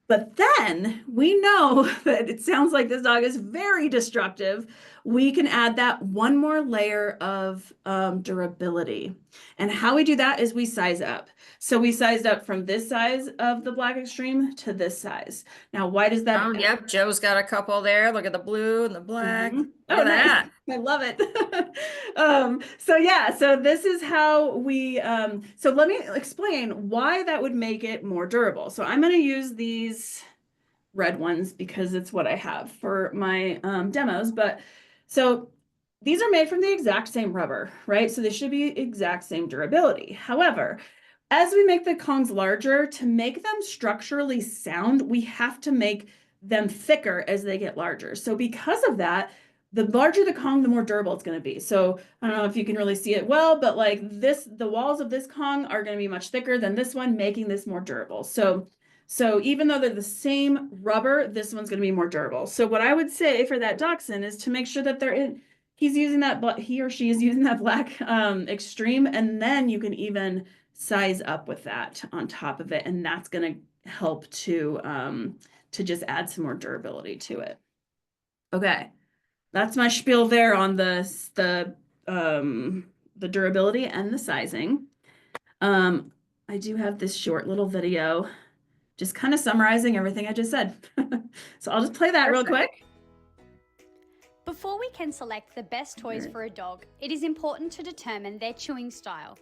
But then we know that it sounds like this dog is very destructive. We can add that one more layer of durability. And how we do that is we size up. So we sized up from this size of the black extreme to this size. Now, why does that? Oh, yep. Joe's got a couple there. Look at the blue and the black. Mm-hmm. Look at that. I love it. So this is how we, so let me explain why that would make it more durable. So I'm going to use these red ones because it's what I have for my demos. But so these are made from the exact same rubber, right? So they should be exact same durability. However, as we make the Kongs larger, to make them structurally sound, we have to make them thicker as they get larger. So because of that, the larger the Kong, the more durable it's going to be. So I don't know if you can really see it well, but like this, the walls of this Kong are going to be much thicker than this one, making this more durable. So even though they're the same rubber, this one's going to be more durable. So what I would say for that dachshund is to make sure that he's using that, he or she is using that black extreme, and then you can even size up with that on top of it, and that's going to help to just add some more durability to it. Okay, that's my spiel there on the durability and the sizing. I do have this short little video just kind of summarizing everything I just said. So I'll just play that real quick. Before we can select the best toys for a dog, it is important to determine their chewing style.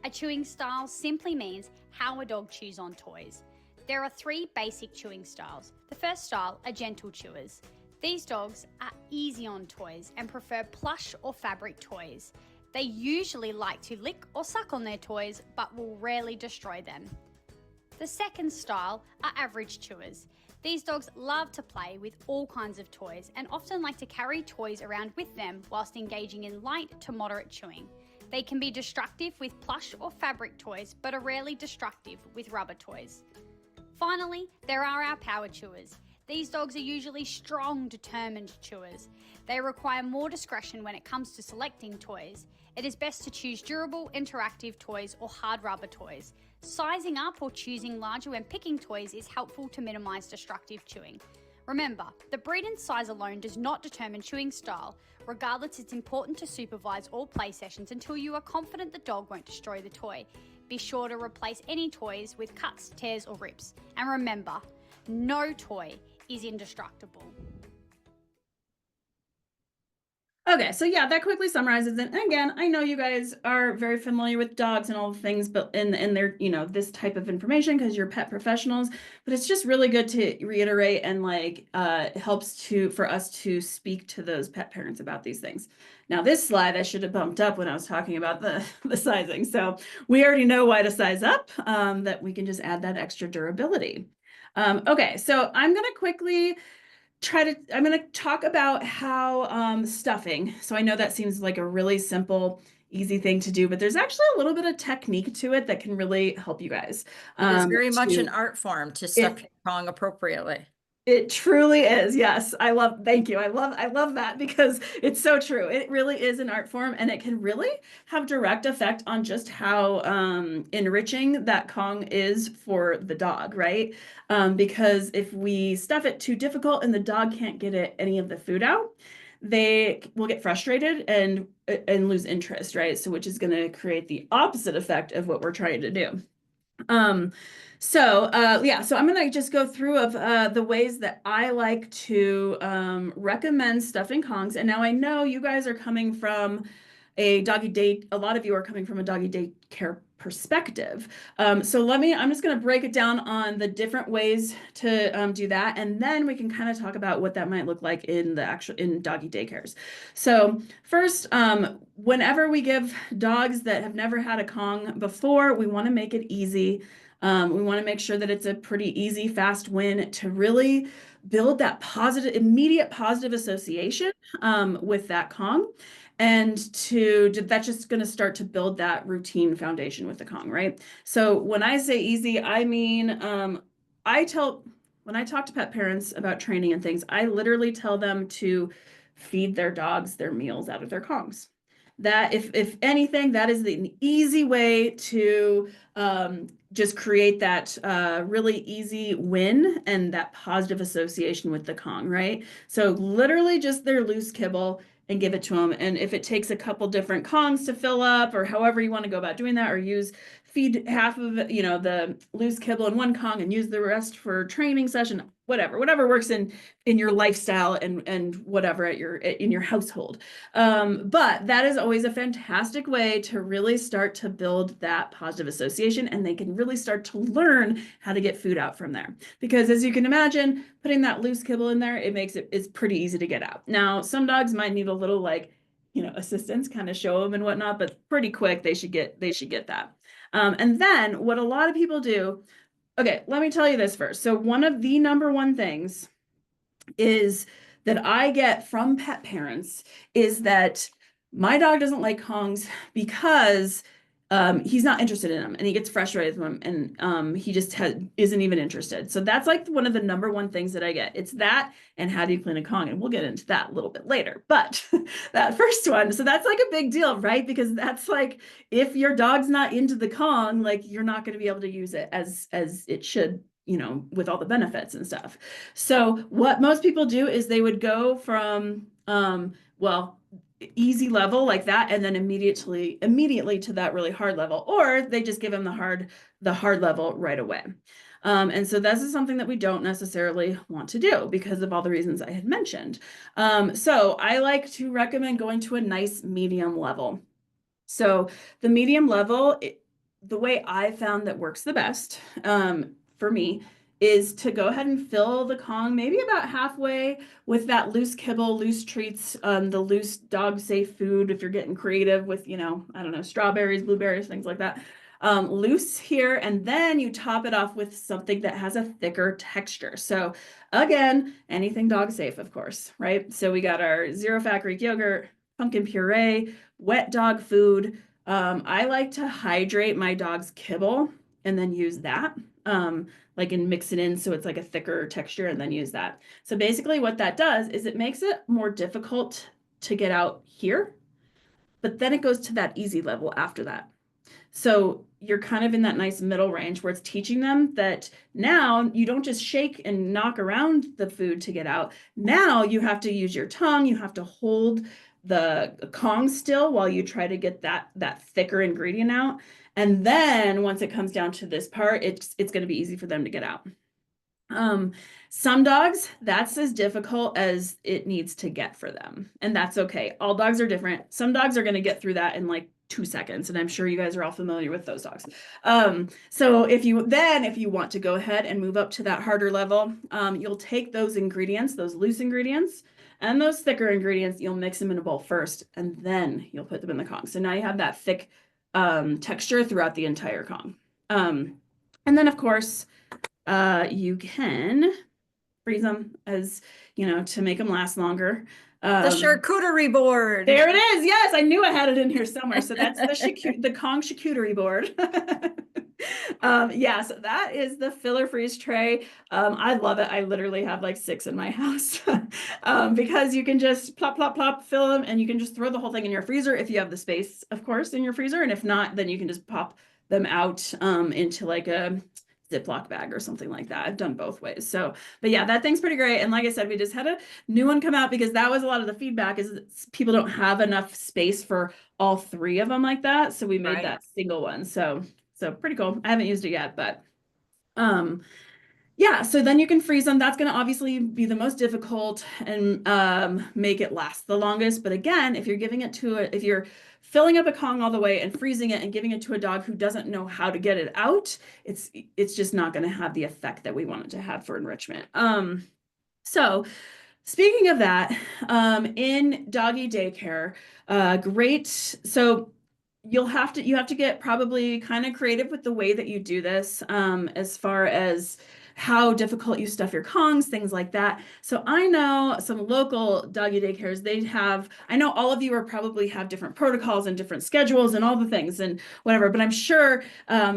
A chewing style simply means how a dog chews on toys. There are 3 basic chewing styles. The first style are gentle chewers. These dogs are easy on toys and prefer plush or fabric toys. They usually like to lick or suck on their toys, but will rarely destroy them. The second style are average chewers. These dogs love to play with all kinds of toys and often like to carry toys around with them whilst engaging in light to moderate chewing. They can be destructive with plush or fabric toys, but are rarely destructive with rubber toys. Finally, there are our power chewers. These dogs are usually strong, determined chewers. They require more discretion when it comes to selecting toys. It is best to choose durable, interactive toys or hard rubber toys. Sizing up or choosing larger when picking toys is helpful to minimize destructive chewing. Remember, the breed and size alone does not determine chewing style. Regardless, it's important to supervise all play sessions until you are confident the dog won't destroy the toy. Be sure to replace any toys with cuts, tears or rips. And remember, no toy is indestructible. Okay, so yeah, that quickly summarizes it. And again, I know you guys are very familiar with dogs and all the things, but in their, this type of information because you're pet professionals, but it's just really good to reiterate and it helps for us to speak to those pet parents about these things. Now this slide I should have bumped up when I was talking about the sizing. So we already know why to size up, that we can just add that extra durability. Okay, so I'm going to quickly I'm going to talk about how stuffing. So I know that seems like a really simple, easy thing to do, but there's actually a little bit of technique to it that can really help you guys. It's very much an art form to stuff your Kong appropriately. It truly is. Yes. Thank you. I love that because it's so true. It really is an art form and it can really have direct effect on just how enriching that Kong is for the dog, right? Because if we stuff it too difficult and the dog can't get any of the food out, they will get frustrated and lose interest, right? So which is going to create the opposite effect of what we're trying to do. So I'm going to just go through of the ways that I like to recommend stuffing Kongs. And now I know you guys are coming from a lot of you are coming from a doggy daycare perspective. So I'm just going to break it down on the different ways to do that. And then we can kind of talk about what that might look like in doggy daycares. So first, whenever we give dogs that have never had a Kong before, we want to make it easy. We want to make sure that it's a pretty easy, fast win to really build that immediate positive association with that Kong. And that's just going to start to build that routine foundation with the Kong, right? So when I say easy, I mean, when I talk to pet parents about training and things, I literally tell them to feed their dogs their meals out of their Kongs. That if anything, that is the easy way to just create that really easy win and that positive association with the Kong, right? So literally just their loose kibble and give it to them. And if it takes a couple different Kongs to fill up or however you want to go about doing that, or feed half of the loose kibble in one Kong and use the rest for training session, whatever works in your lifestyle and whatever in your household. But that is always a fantastic way to really start to build that positive association, and they can really start to learn how to get food out from there. Because as you can imagine, putting that loose kibble in there, it's pretty easy to get out. Now, some dogs might need a little assistance, kind of show them and whatnot, but pretty quick they should get that. And then what a lot of people do, okay, let me tell you this first. So one of the number one things is that I get from pet parents is that my dog doesn't like Kongs because he's not interested in them and he gets frustrated with them and he just isn't even interested. So that's like one of the number one things that I get. It's that and how do you clean a Kong? And we'll get into that a little bit later. But that first one, so that's like a big deal, right? Because that's like, if your dog's not into the Kong, like you're not going to be able to use it as it should, you know, with all the benefits and stuff. So what most people do is they would go from, well, easy level like that and then immediately to that really hard level, or they just give them the hard level right away. And so this is something that we don't necessarily want to do because of all the reasons I had mentioned. So I like to recommend going to a nice medium level. So the medium level, the way I found that works the best for me is to go ahead and fill the Kong maybe about halfway with that loose kibble, loose treats, the loose dog safe food. If you're getting creative with, you know, I don't know, strawberries, blueberries, things like that. Loose here, and then you top it off with something that has a thicker texture. So again, anything dog safe, of course, right? So we got our zero fat Greek yogurt, pumpkin puree, wet dog food. I like to hydrate my dog's kibble and then use that. Like and mix it in so it's like a thicker texture and then use that. So basically what that does is it makes it more difficult to get out here, but then it goes to that easy level after that. So you're kind of in that nice middle range where it's teaching them that now you don't just shake and knock around the food to get out. Now you have to use your tongue, you have to hold the Kong still while you try to get that thicker ingredient out. And then once it comes down to this part, it's going to be easy for them to get out. Some dogs, that's as difficult as it needs to get for them. And that's okay. All dogs are different. Some dogs are going to get through that in like 2 seconds. And I'm sure you guys are all familiar with those dogs. So if you want to go ahead and move up to that harder level, you'll take those ingredients, those loose ingredients, and those thicker ingredients, you'll mix them in a bowl first, and then you'll put them in the Kong. So now you have that thick texture throughout the entire Kong. And then of course, you can freeze them as, you know, to make them last longer. The charcuterie board. There it is. Yes, I knew I had it in here somewhere. So that's the Kong charcuterie board. Yeah, so that is the filler freeze tray. I love it. I literally have like 6 in my house because you can just plop, plop, plop, fill them, and you can just throw the whole thing in your freezer if you have the space, of course, in your freezer. And if not, then you can just pop them out into like a Ziploc bag or something like that. I've done both ways. So, but yeah, that thing's pretty great. And like I said, we just had a new one come out because that was a lot of the feedback is people don't have enough space for all 3 of them like that. So we made that single one. So pretty cool. I haven't used it yet, but yeah, so then you can freeze them. That's going to obviously be the most difficult and make it last the longest. But again, if you're giving it to if you're filling up a Kong all the way and freezing it and giving it to a dog who doesn't know how to get it out, it's just not going to have the effect that we want it to have for enrichment. So speaking of that, in doggy daycare, great. So you have to get probably kind of creative with the way that you do this, as far as how difficult you stuff your Kongs, things like that. So I know some local doggy daycares, I know all of you are probably have different protocols and different schedules and all the things and whatever, but I'm sure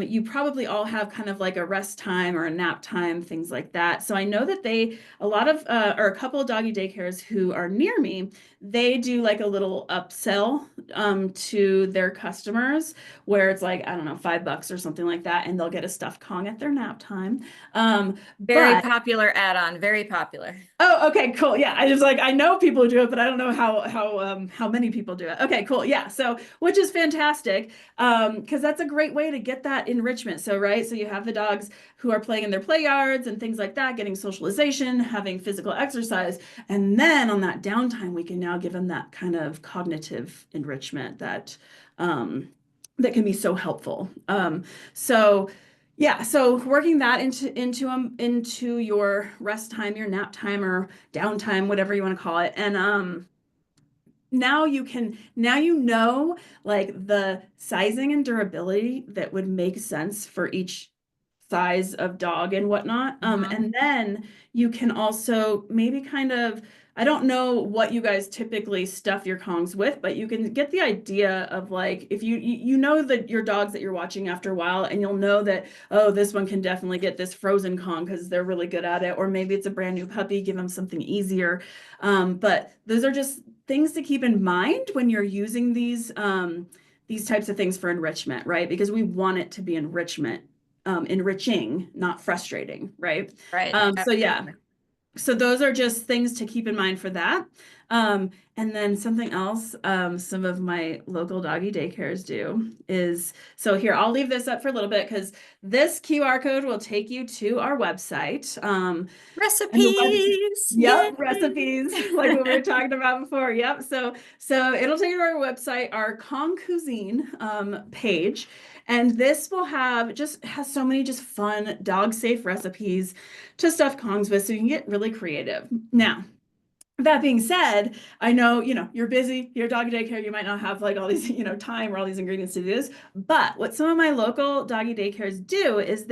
you probably all have kind of like a rest time or a nap time, things like that. So I know that a couple of doggy daycares who are near me, they do like a little upsell to their customers where it's like, I don't know, $5 or something like that, and they'll get a stuffed Kong at their nap time. Very popular add-on, very popular. Oh, okay, cool. Yeah, I know people who do it, but I don't know how many people do it. Okay, cool. Yeah, so which is fantastic, because that's a great way to get that enrichment. So right, so you have the dogs who are playing in their play yards and things like that, getting socialization, having physical exercise, and then on that downtime, we can now give them that kind of cognitive enrichment that that can be so helpful. Yeah, so working that into your rest time, your nap time or downtime, whatever you want to call it. And now you know like the sizing and durability that would make sense for each size of dog and whatnot. And then you can also maybe kind of, I don't know what you guys typically stuff your Kongs with, but you can get the idea of like, if you know that your dogs that you're watching after a while, and you'll know that, oh, this one can definitely get this frozen Kong because they're really good at it. Or maybe it's a brand new puppy, give them something easier. But those are just things to keep in mind when you're using these types of things for enrichment, right? Because we want it to be enriching, not frustrating, right? Right. So yeah, so those are just things to keep in mind for that. And then something else, some of my local doggy daycares do is, so here, I'll leave this up for a little bit because this QR code will take you to our website. Recipes. Yep, Yay. recipes, like what we were talking about before. Yep. So it'll take you to our website, our Kong Cuisine page. And this will has so many just fun dog safe recipes to stuff Kongs with, so you can get really creative. Now, that being said, I know, you're busy, you're doggy daycare, you might not have like all these, time or all these ingredients to do this, but what some of my local doggy daycares do is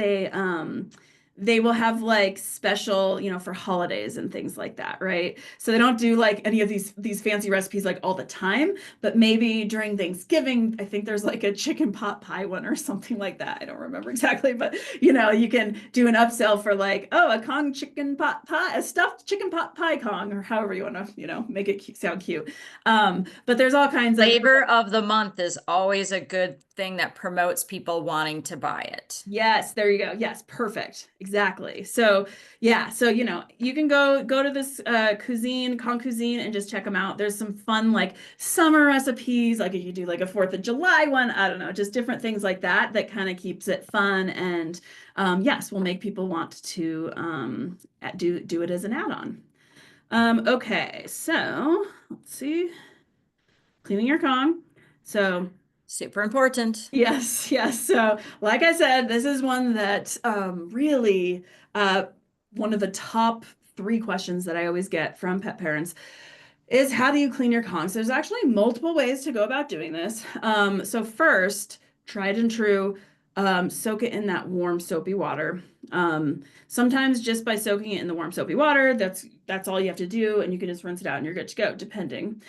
they will have like special, for holidays and things like that, right? So they don't do like any of these fancy recipes like all the time, but maybe during Thanksgiving, I think there's like a chicken pot pie one or something like that. I don't remember exactly, but you can do an upsell for like, oh, a Kong chicken pot pie, a stuffed chicken pot pie Kong, or however you want to, make it sound cute. But there's all kinds of Flavor of the month is always a good thing that promotes people wanting to buy it. Yes, there you go. Yes, perfect. Exactly. So yeah, so you can go to this Kong Cuisine and just check them out. There's some fun like summer recipes, like you do like a 4th of July one, I don't know, just different things like that kind of keeps it fun, and yes, will make people want to do it as an add-on. Okay, so let's see. Cleaning your Kong. So Super important. yes, yes. So like I said, this is one that really one of the top 3 questions that I always get from pet parents is, how do you clean your Kongs? There's actually multiple ways to go about doing this. So first, tried and true, soak it in that warm soapy water. Sometimes just by soaking it in the warm soapy water, that's all you have to do, and you can just rinse it out and you're good to go, depending.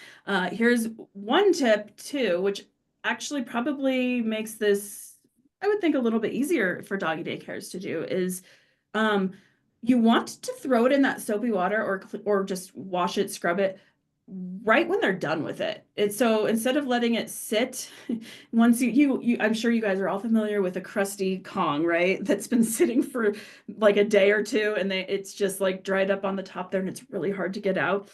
Here's one tip too, which actually probably makes this, I would think, a little bit easier for doggy daycares to do, is you want to throw it in that soapy water or just wash it, scrub it right when they're done with it. So instead of letting it sit, once you I'm sure you guys are all familiar with a crusty Kong, right? That's been sitting for like a day or two, and it's just like dried up on the top there, and it's really hard to get out.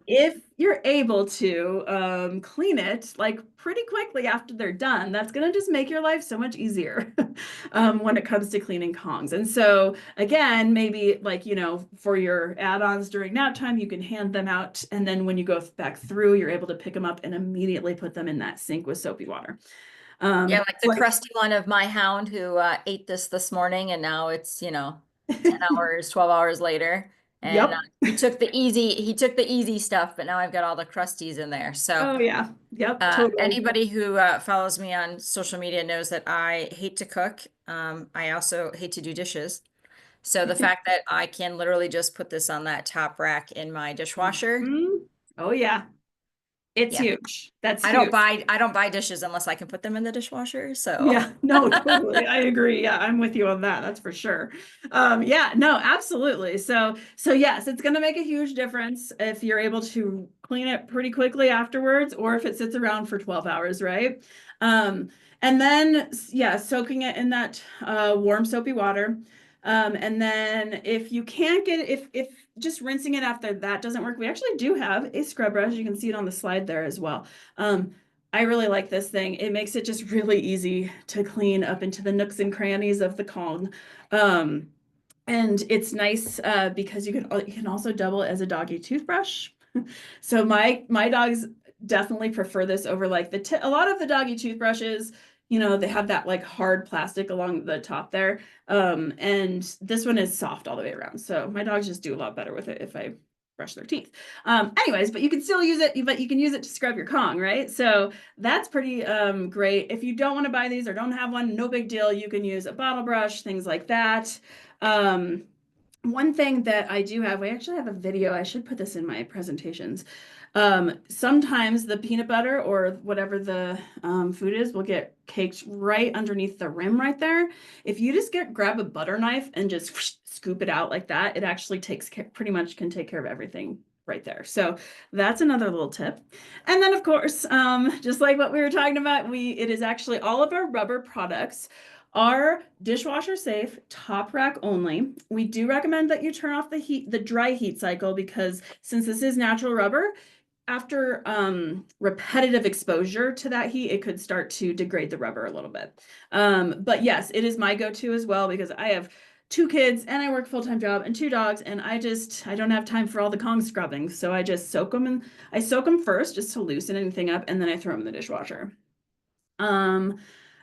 If you're able to clean it like pretty quickly after they're done, that's gonna just make your life so much easier when it comes to cleaning Kongs. And so again, maybe like, for your add-ons during nap time, you can hand them out, and then when you go back through, you're able to pick them up and immediately put them in that sink with soapy water. Yeah, like the crusty one of my hound who ate this morning, and now it's 10 hours, 12 hours later. And Yep. He took the easy stuff, but now I've got all the crusties in there. So Oh yeah. Yep. Totally. anybody who follows me on social media knows that I hate to cook. I also hate to do dishes. So the fact that I can literally just put this on that top rack in my dishwasher. Oh yeah. It's Yeah. huge. That's I huge. don't buy dishes unless I can put them in the dishwasher. So Yeah, no, totally. I agree. Yeah, I'm with you on that. That's for sure. Yeah, no, absolutely. So yes, it's going to make a huge difference if you're able to clean it pretty quickly afterwards, or if it sits around for 12 hours, right? And then, yeah, soaking it in that warm soapy water. And then if you can't get it, if just rinsing it after that doesn't work, we actually do have a scrub brush. You can see it on the slide there as well. I really like this thing. It makes it just really easy to clean up into the nooks and crannies of the Kong. And it's nice because you can also double it as a doggy toothbrush. So my dogs definitely prefer this over like a lot of the doggy toothbrushes, they have that like hard plastic along the top there. And this one is soft all the way around. So my dogs just do a lot better with it if I brush their teeth. Anyways, but you can still use it, but you can use it to scrub your Kong, right? So that's pretty great. If you don't want to buy these or don't have one, no big deal. You can use a bottle brush, things like that. One thing that I do have, we actually have a video. I should put this in my presentations. Sometimes the peanut butter or whatever the food is will get caked right underneath the rim right there. If you just grab a butter knife and just scoop it out like that, it actually takes care, pretty much can take care of everything right there. So that's another little tip. And then of course, just like what we were talking about, it is actually all of our rubber products are dishwasher safe, top rack only. We do recommend that you turn off the dry heat cycle, because since this is natural rubber, after repetitive exposure to that heat, it could start to degrade the rubber a little bit. But yes, it is my go-to as well, because I have 2 kids and I work a full-time job and 2 dogs, and I don't have time for all the Kong scrubbing. So I just soak them, and I soak them first just to loosen anything up, and then I throw them in the dishwasher.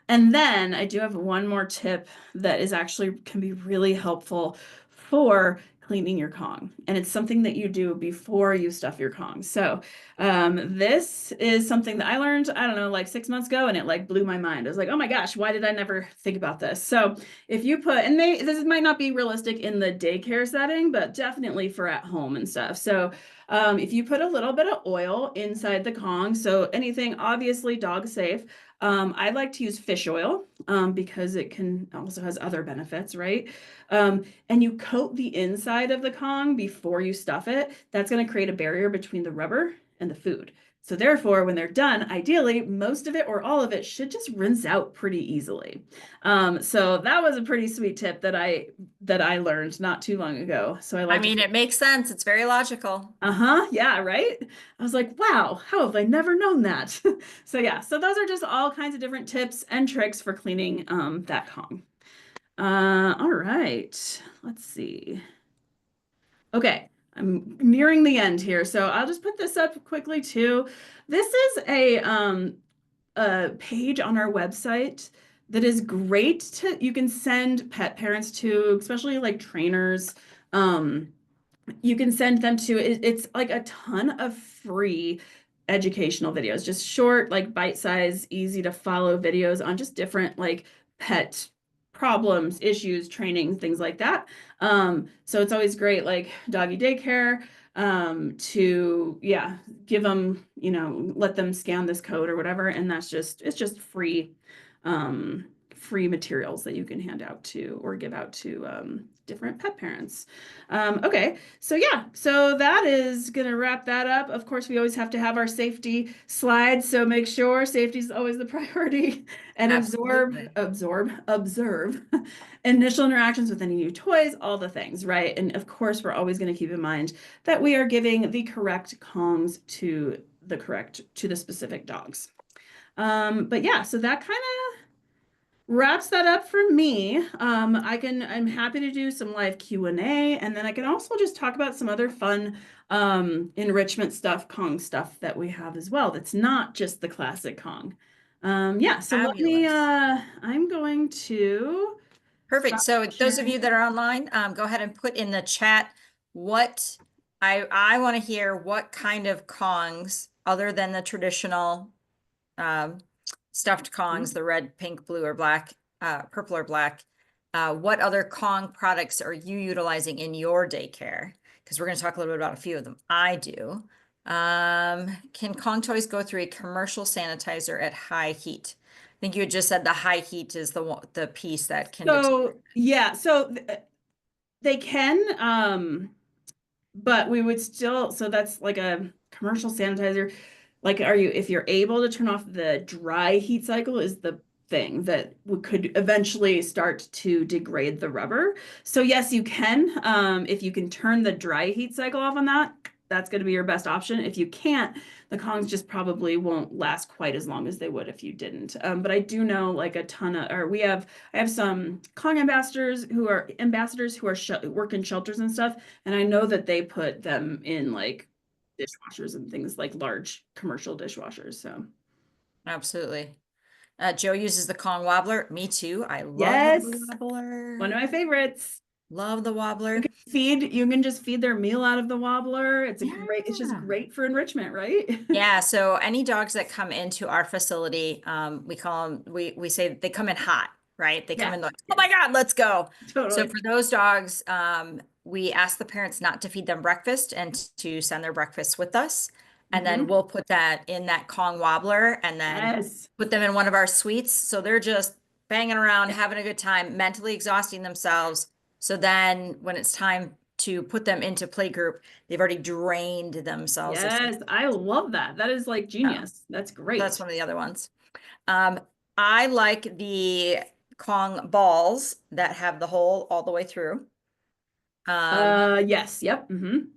And then I do have one more tip that is actually can be really helpful for cleaning your Kong. And it's something that you do before you stuff your Kong. So this is something that I learned, I don't know, like 6 months ago, and it like blew my mind. I was like, oh my gosh, why did I never think about this? So if you put, and this might not be realistic in the daycare setting, but definitely for at home and stuff. So if you put a little bit of oil inside the Kong, so anything obviously dog safe, I like to use fish oil because it also has other benefits, right? And you coat the inside of the Kong before you stuff it. That's going to create a barrier between the rubber and the food. So therefore, when they're done, ideally, most of it or all of it should just rinse out pretty easily. So that was a pretty sweet tip that I learned not too long ago. So I mean, it makes sense. It's very logical. Yeah, right. I was like, wow, how have I never known that? So yeah, so those are just all kinds of different tips and tricks for cleaning that Kong. All right, let's see. Okay, I'm nearing the end here, so I'll just put this up quickly too. This is a page on our website that is great to, you can send pet parents to, especially like trainers. You can send them to, it's like a ton of free educational videos, just short, like bite-sized, easy to follow videos on just different like pet problems, issues, training, things like that. So it's always great, like doggy daycare, to give them, let them scan this code or whatever, and it's just free free materials that you can hand out to or give out to different pet parents. Okay, so yeah, so that is gonna wrap that up. Of course, we always have to have our safety slides, so make sure safety is always the priority, and observe initial interactions with any new toys, all the things, right? And of course, we're always going to keep in mind that we are giving the correct Kongs to the specific dogs. But yeah, so that kind of wraps that up for me. I'm happy to do some live Q&A, and then I can also just talk about some other fun enrichment stuff, Kong stuff that we have as well. That's not just the classic Kong. Yeah, so let me, I'm going to. Perfect. So those of you that are online, go ahead and put in the chat what I want to hear, what kind of Kongs other than the traditional stuffed Kongs, the red, pink, blue, or black, purple or black. What other Kong products are you utilizing in your daycare? Because we're going to talk a little bit about a few of them. I do. Can Kong toys go through a commercial sanitizer at high heat? I think you had just said the high heat is the piece that can. So yeah, so they can, but we would still. So that's like a commercial sanitizer. Like, if you're able to turn off the dry heat cycle is the thing that could eventually start to degrade the rubber. So yes, you can. If you can turn the dry heat cycle off on that, that's going to be your best option. If you can't, the Kongs just probably won't last quite as long as they would if you didn't. But I do know like a ton of, or I have some Kong ambassadors who are work in shelters and stuff. And I know that they put them in like dishwashers and things, like large commercial dishwashers. So absolutely. Joe uses the Kong wobbler. Me too. I love yes, the wobbler. one of my favorites. Love the wobbler. You can just feed their meal out of the wobbler. It's it's just great for enrichment, right? Yeah, so any dogs that come into our facility, we call them, we say they come in hot, right? They come in like, oh my God, let's go. Totally. So for those dogs, we ask the parents not to feed them breakfast and to send their breakfast with us. And then we'll put that in that Kong wobbler and then put them in one of our suites. So they're just banging around, having a good time, mentally exhausting themselves. So then when it's time to put them into playgroup, they've already drained themselves. Yes, I love that. That is like genius. That's great. That's one of the other ones. I like the Kong balls that have the hole all the way through. Yes, yep. I'm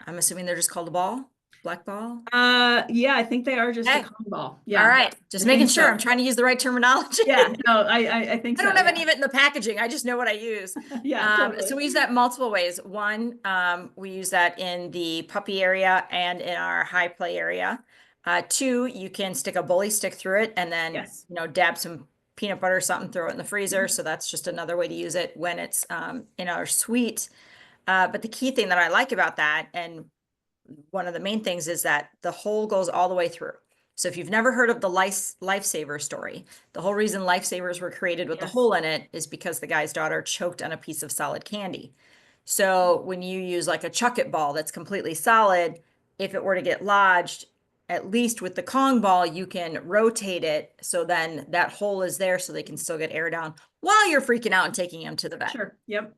assuming they're just called a ball, black ball. Yeah, I think they are just a Kong ball. Yeah. All right, just making sure. I'm trying to use the right terminology. Yeah, no, I think I don't have any of it in the packaging. I just know what I use. Yeah, so we use that multiple ways. One, we use that in the puppy area and in our high play area. Two, you can stick a bully stick through it and then, dab some peanut butter or something, throw it in the freezer. So that's just another way to use it when it's in our suite. But the key thing that I like about that, and one of the main things, is that the hole goes all the way through. So if you've never heard of the lifesaver story, the whole reason lifesavers were created with the hole in it is because the guy's daughter choked on a piece of solid candy. So when you use like a chuck it ball that's completely solid, if it were to get lodged, at least with the Kong ball, you can rotate it. So then that hole is there so they can still get air down while you're freaking out and taking them to the vet. Sure. Yep.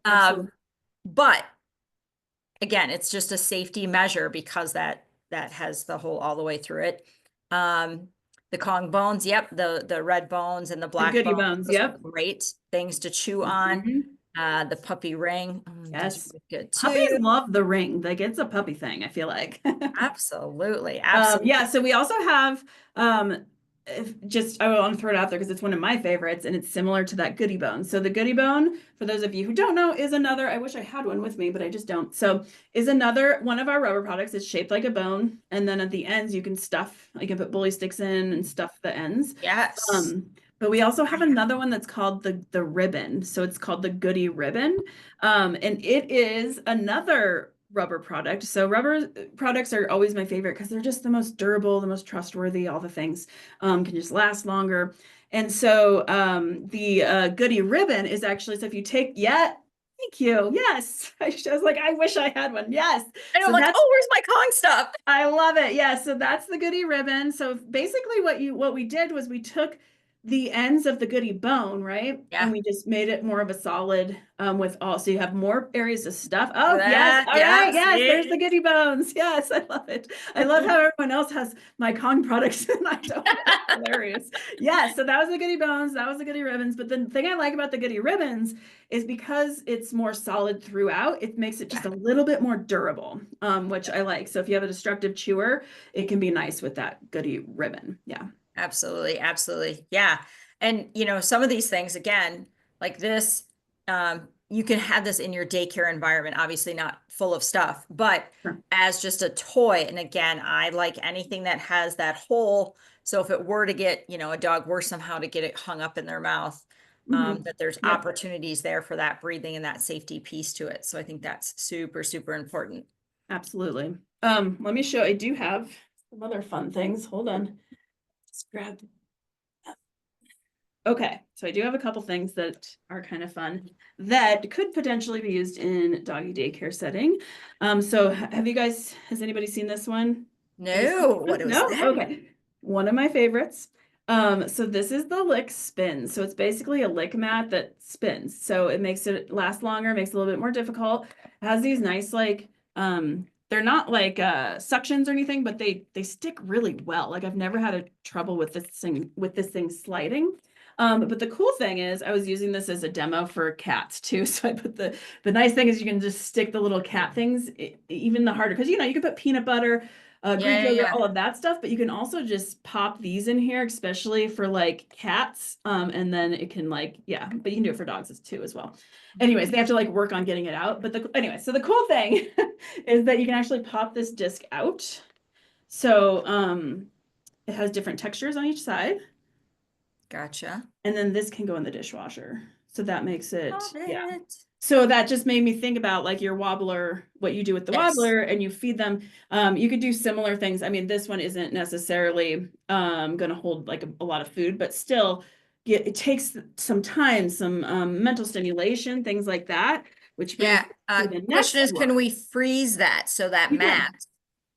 But again, it's just a safety measure because that has the hole all the way through it. The Kong bones, yep, the red bones and the black goody bones, yep, great things to chew on. The puppy ring, yes, really good too. Puppies love the ring. Like, it's a puppy thing, I feel like. Absolutely. Yeah, so we also have I want to throw it out there because it's one of my favorites and it's similar to that goody bone. So the goody bone, for those of you who don't know, is another, I wish I had one with me, but I just don't. So is another one of our rubber products. It's shaped like a bone. And then at the ends, you can put bully sticks in and stuff the ends. Yes. But we also have another one that's called the ribbon. So it's called the goody ribbon. And it is another rubber product. So rubber products are always my favorite because they're just the most durable, the most trustworthy, all the things can just last longer. And so the goody ribbon is actually, so if you take, thank you. Yes. I was like, I wish I had one. Yes. And I'm like, oh, where's my Kong stuff? I love it. Yeah. So that's the goody ribbon. So basically what we did was we took the ends of the goody bone, right? Yeah. And we just made it more of a solid so you have more areas of stuff. Oh, yes. All right. Yes. There's the goody bones. Yes. I love it. I love how everyone else has my Kong products and I don't. Hilarious. Yeah. So that was the goody bones. That was the goody ribbons. But the thing I like about the goody ribbons is because it's more solid throughout, it makes it just a little bit more durable, which I like. So if you have a destructive chewer, it can be nice with that goody ribbon. Yeah. Absolutely. Absolutely. Yeah. And, some of these things, again, like this, you can have this in your daycare environment, obviously not full of stuff, but as just a toy. And again, I like anything that has that hole. So if it were to get, a dog were somehow to get it hung up in their mouth, that there's opportunities there for that breathing and that safety piece to it. So I think that's super, super important. Absolutely. Let me show, I do have some other fun things. Hold on. Let's grab. Okay, so I do have a couple things that are kind of fun that could potentially be used in doggy daycare setting. So has anybody seen this one? No, what was that? Okay, one of my favorites. So this is the lick spin. So it's basically a lick mat that spins. So it makes it last longer, makes it a little bit more difficult. It has these nice they're not like suctions or anything, but they stick really well. Like I've never had a trouble with this thing sliding. But the cool thing is I was using this as a demo for cats too. So I put the nice thing is you can just stick the little cat things, even the harder, because you can put peanut butter, Greek yogurt, all of that stuff, but you can also just pop these in here, especially for like cats. And then it can but you can do it for dogs too as well. Anyways, they have to work on getting it out. But so the cool thing is that you can actually pop this disc out. So it has different textures on each side. Gotcha. And then this can go in the dishwasher. So that makes it, Love yeah. it. So that just made me think about like your wobbler, what you do with the Yes. wobbler, and you feed them. You could do similar things. I mean, this one isn't necessarily going to hold like a lot of food, but still, it takes some time, some mental stimulation, things like that, which brings Yeah. us to the Question next is, can one. we freeze that so that You can. mat?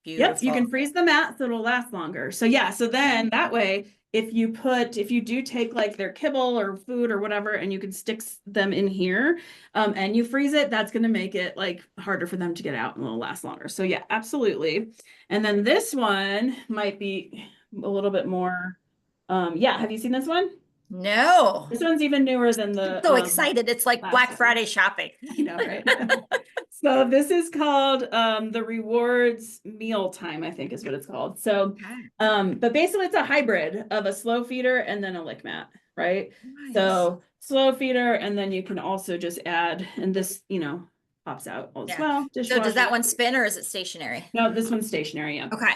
Yep, you can Beautiful. freeze the mat so it'll last longer. So yeah, so then that way, if you do take like their kibble or food or whatever, and you can stick them in here, and you freeze it, that's going to make it like harder for them to get out and it'll last longer. So yeah, absolutely. And then this one might be a little bit more, yeah, have you seen this one? No. This one's even newer than the So excited. It's like last Black one. Friday shopping. You know, right? So this is called the rewards meal time, I think is what it's called. So, but basically it's a hybrid of a slow feeder and then a lick mat, right? Nice. So slow feeder, and then you can also just add, and this, you know, pops out as Yeah. well. So does Dishwasher. that one spin or is it stationary? No, this one's stationary, yeah. Okay.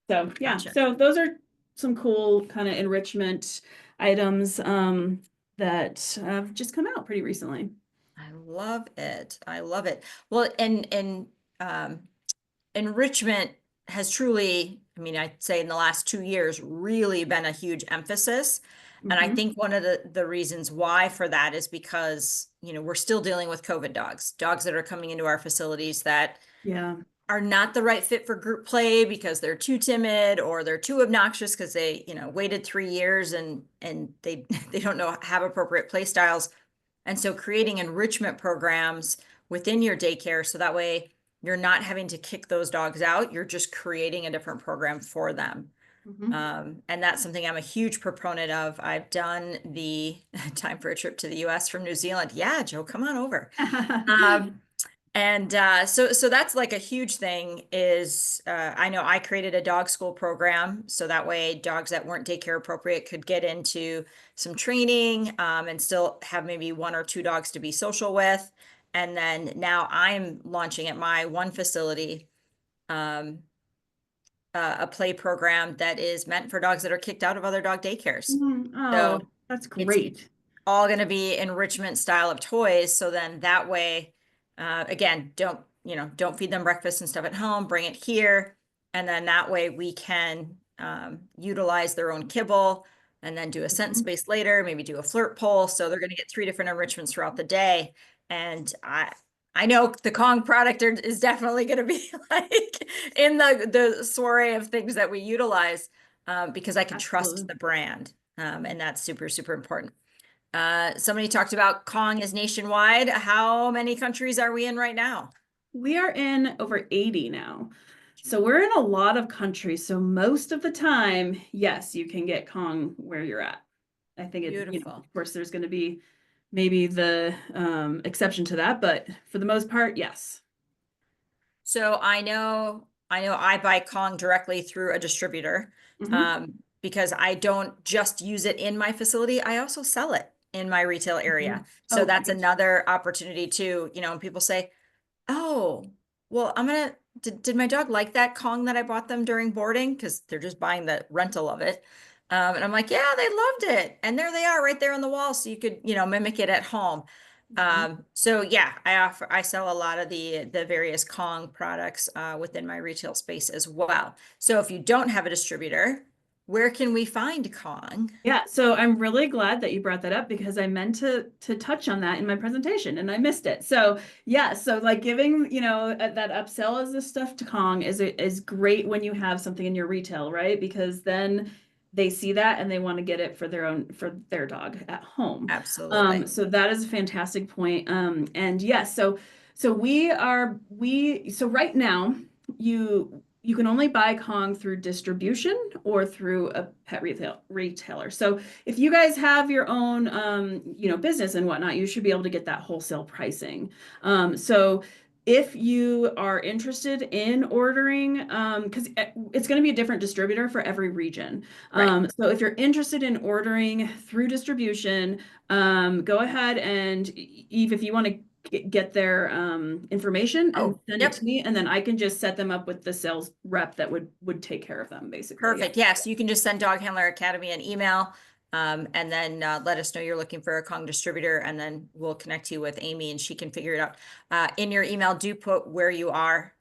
So yeah, Gotcha. so those are some cool kind of enrichment items that have just come out pretty recently. I love it. I love it. Well, and enrichment has truly, I mean, I'd say in the last 2 years, really been a huge emphasis. And I Mhm. think one of the reasons why for that is because, you know, we're still dealing with COVID dogs that are coming into our facilities that Yeah. are not the right fit for group play because they're too timid or they're too obnoxious because they, you know, waited 3 years and they they don't know have appropriate play styles. And so creating enrichment programs within your daycare so that way you're not having to kick those dogs out, you're just creating a different program for them. Mhm. And that's something I'm a huge proponent of. I've done the time for a trip to the US from New Zealand. Yeah, Joe, come on over. So that's like a huge thing is I know I created a dog school program so that way dogs that weren't daycare appropriate could get into some training and still have maybe 1 or 2 dogs to be social with. And then now I'm launching at my one facility a play program that is meant for dogs that are kicked out of other dog daycares. Oh, So that's it's great. all going to be enrichment style of toys. So then that way, again, don't feed them breakfast and stuff at home, bring it here. And then that way we can utilize their own kibble and then do a scent space later, maybe do a flirt pole. So they're going to get 3 different enrichments throughout the day. And I know the KONG product is definitely going to be like in the soiree of things that we utilize because I can trust Absolutely. the brand. And that's super, super important. Somebody talked about KONG is nationwide. How many countries are we in right now? We are in over 80 now. So we're in a lot of countries. So most of the time, yes, you can get KONG where you're at. I think it, you know, of course, there's going to be maybe the exception to that, but for the most part, yes. So I know I buy KONG directly through a distributor because I don't just use it in my facility. I also sell it in my retail area. So Oh, that's great. another opportunity too, you know, when people say, oh, well, did my dog like that KONG that I bought them during boarding? Because they're just buying the rental of it. And I'm like, yeah, they loved it. And there they are right there on the wall. So you could, you know, mimic it at home. So yeah, I sell a lot of the various KONG products within my retail space as well. So if you don't have a distributor, where can we find KONG? Yeah, so I'm really glad that you brought that up because I meant to touch on that in my presentation and I missed it. So yeah, so like giving, you know, that upsell as a stuff to KONG is great when you have something in your retail, right? Because then they see that and they want to get it for their dog at home. Absolutely. So that is a fantastic point. And yes, so right now you can only buy KONG through distribution or through a pet retailer. So if you guys have your own, you know, business and whatnot, you should be able to get that wholesale pricing. So if you are interested in ordering, because it's going to be a different distributor for every region. Right. So if you're interested in ordering through distribution, go ahead and Eve, if you want to get their information and send it to me, and then I can just set them up with the sales rep that would take care of them basically. Perfect. Yes, you can just send Dog Handler Academy an email And then let us know you're looking for a Kong distributor, and then we'll connect you with Amy and she can figure it out. In your email, do put where you are,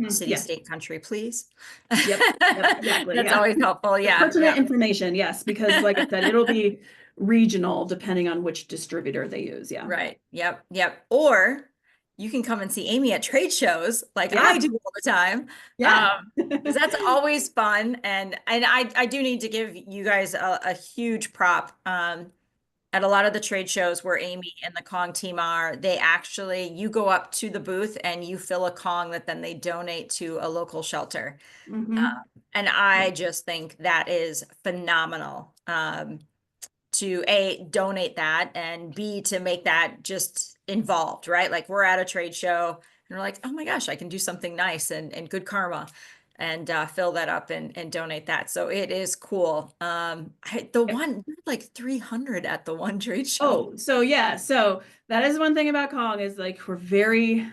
city, Yeah. state, country, please. Yep, exactly. That's Yeah. always helpful. Yeah. Pertinent information, yes, because like I said, it'll be regional depending on which distributor they use. Yeah. Right. Yep. Yep. Or you can come and see Amy at trade shows like Yeah. I do all the time. Yeah. Because that's always fun. And I do need to give you guys a huge prop. At a lot of the trade shows where Amy and the Kong team are, they actually, you go up to the booth and you fill a Kong that then they donate to a local shelter. Mhm. And I just think that is phenomenal. To A, donate that, and B, to make that just involved, right? Like we're at a trade show and we're like, oh my gosh, I can do something nice and good karma, and fill that up and donate that. So it is cool. Like 300 at the one trade show. Oh, so yeah, so that is one thing about Kong is like we're very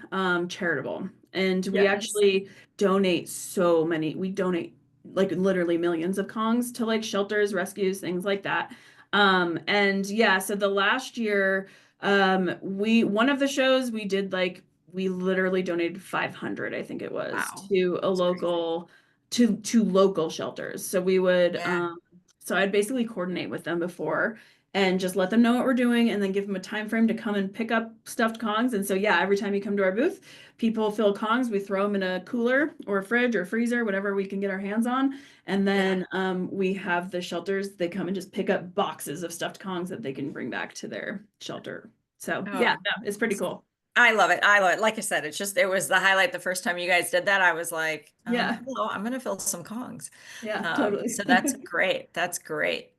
charitable, and we Yes. actually donate we donate like literally millions of Kongs to like shelters, rescues, things like that. And yeah, so the last year one of the shows we did like we literally donated 500, I think it was, Wow. to a local to local shelters. So we would Yeah. so I'd basically coordinate with them before and just let them know what we're doing and then give them a time frame to come and pick up stuffed Kongs. And so yeah, every time you come to our booth, people fill Kongs, we throw them in a cooler or a fridge or freezer, whatever we can get our hands on. And then we have the shelters, they come and just pick up boxes of stuffed Kongs that they can bring back to their shelter. So yeah, no, it's pretty cool. I love it. I love it. Like I said, it was the highlight the first time you guys did that. I was like, Yeah. hello, I'm going to fill some Kongs. Yeah, totally. So that's great. That's great.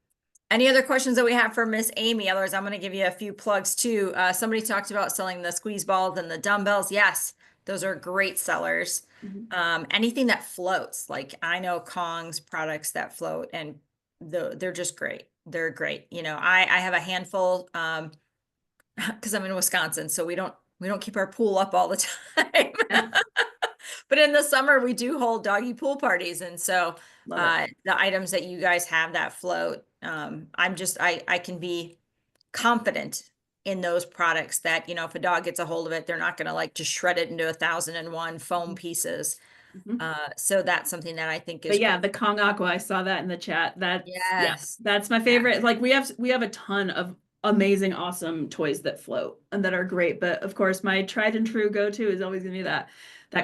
Any other questions that we have for Miss Amy? Otherwise, I'm going to give you a few plugs too. Somebody talked about selling the squeeze balls and the dumbbells. Yes, those are great sellers. Anything that floats, like I know Kong's products that float, and they're just great. They're great. You know, I have a handful because I'm in Wisconsin, so we don't keep our pool up all the time. But in the summer, we do hold doggy pool parties, and so the items that you guys have that float, I can be confident in those products that, you know, if a dog gets a hold of it, they're not going to like just shred it into 1,001 foam pieces. So that's something that I think is. But yeah, the Kong Aqua, I saw that in the chat. That's my favorite. Like we have a ton of amazing, awesome toys that float and that are great. But of course, my tried and true go-to is always gonna be that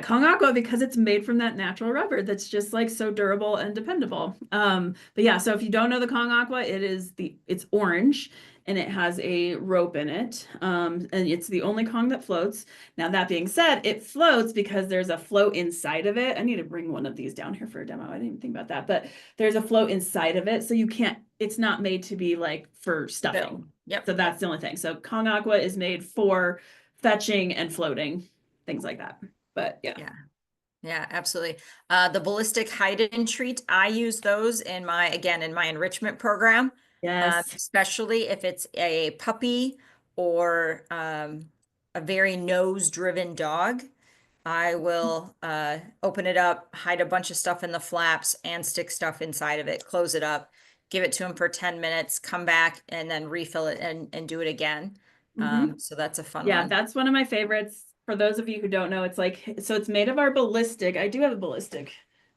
Kong Aqua, because it's made from that natural rubber that's just like so durable and dependable. But yeah, so if you don't know the Kong Aqua, it's orange and it has a rope in it. And it's the only Kong that floats. Now, that being said, it floats because there's a float inside of it. I need to bring one of these down here for a demo. I didn't even think about that, but there's a float inside of it. So it's not made to be like for stuffing. Yep. So that's the only thing. So Kong Aqua is made for fetching and floating, things like that. But yeah. Yeah, absolutely. The ballistic hide-in treat, I use those in my enrichment program. Yes. Especially if it's a puppy or a very nose-driven dog. I will open it up, hide a bunch of stuff in the flaps, and stick stuff inside of it, close it up, give it to him for 10 minutes, come back, and then refill it and do it again. So that's a fun one. Yeah, that's one of my favorites. For those of you who don't know, it's made of our ballistic. I do have a ballistic.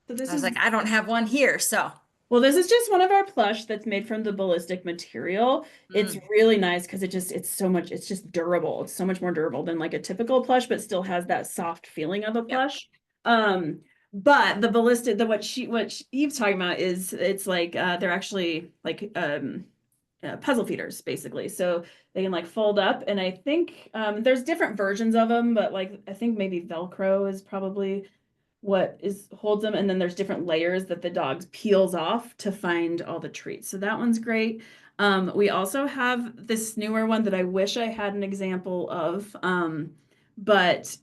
So I was like, I don't have one here, so. Well, this is just one of our plush that's made from the ballistic material. It's really nice because it's just durable. It's so much more durable than like a typical plush, but still has that soft feeling of a plush. But the ballistic, what Eve's talking about is it's like they're actually like puzzle feeders basically. So they can like fold up, and I think there's different versions of them, but like I think maybe Velcro is probably what holds them, and then there's different layers that the dog peels off to find all the treats. So that one's great. We also have this newer one that I wish I had an example of, but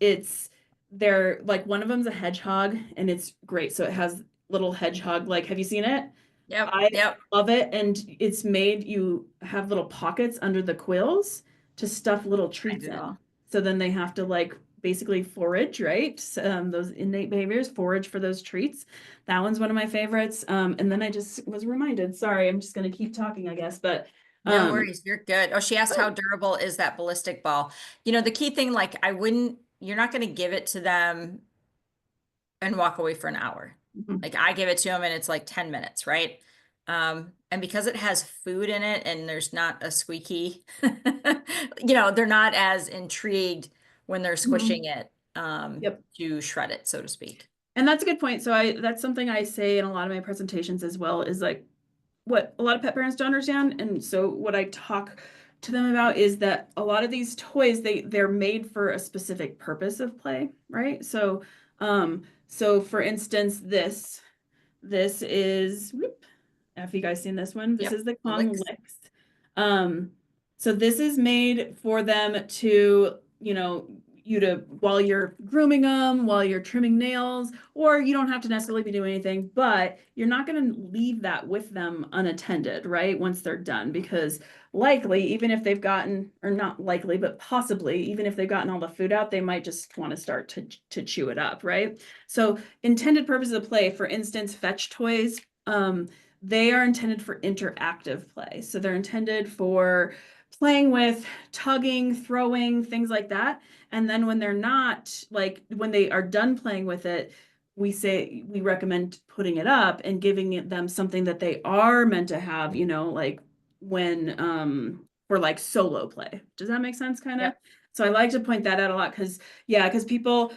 they're like, one of them's a hedgehog and it's great. So it has little hedgehog, like, have you seen it? I love it. And it's made, you have little pockets under the quills to stuff little treats in. So then they have to like basically forage, right? Those innate behaviors, forage for those treats. That one's one of my favorites. And then I just was reminded, sorry, I'm just going to keep talking, I guess, but No worries, you're good. Oh, she asked how oh. durable is that ballistic ball? You know, the key thing, like you're not going to give it to them and walk away for an hour. Mhm. Like I give it to them and it's like 10 minutes, right? And because it has food in it and there's not a squeaky, you know, they're not as intrigued when they're squishing it Yep. to shred it, so to speak. And that's a good point. So that's something I say in a lot of my presentations as well, is like what a lot of pet parents don't understand. And so what I talk to them about is that a lot of these toys, they're made for a specific purpose of play, right? So so for instance, this is, whoop, have you guys seen this one? This Yep, is the the KONG licks. Licks. So this is made for them to, you know, while you're grooming them, while you're trimming nails, or you don't have to necessarily be doing anything, but you're not going to leave that with them unattended, right? Once they're done, because likely, even if they've gotten, or not likely, but possibly, even if they've gotten all the food out, they might just want to start to chew it up, right? So intended purposes of play, for instance, fetch toys, they are intended for interactive play. So they're intended for playing with, tugging, throwing, things like that. And then when they're not, like when they are done playing with it, we recommend putting it up and giving them something that they are meant to have, you know, like when for like solo play. Does that make sense, kind of? Yep. So I like to point that out a lot because people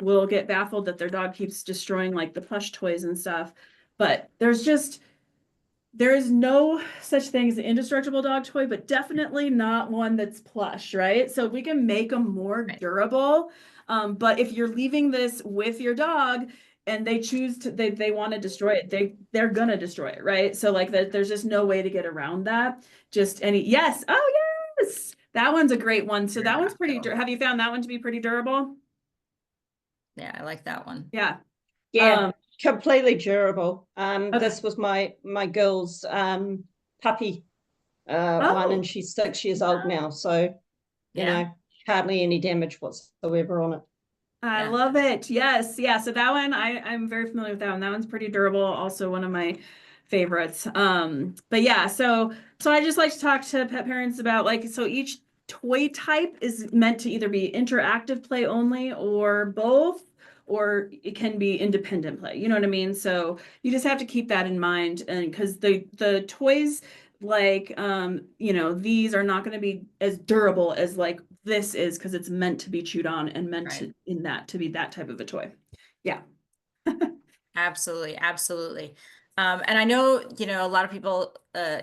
will get baffled that their dog keeps destroying like the plush toys and stuff. But there is no such thing as an indestructible dog toy, but definitely not one that's plush, right? So we can make them more durable. But if you're leaving this with your dog and they choose to, they want to destroy it, they're gonna destroy it, right? So like there's just no way to get around that. Yes. Oh yes. That one's a great one. So that one's pretty, have you found that one to be pretty durable? Yeah, I like that one. Yeah. Yeah, completely durable. Okay. This was my girl's puppy one, and she's 6 years old now, so you know, hardly any damage whatsoever on it. I love it. Yes. Yeah. So that one, I'm very familiar with that one. That one's pretty durable. Also one of my favorites. But yeah, so I just like to talk to pet parents about like, so each toy type is meant to either be interactive play only or both, or it can be independent play. You know what I mean? So you just have to keep that in mind. And because the toys like, you know, these are not going to be as durable as like this is, because it's meant to be chewed on and meant to be that type of a toy. Yeah. Absolutely. Absolutely. And I know, you know, a lot of people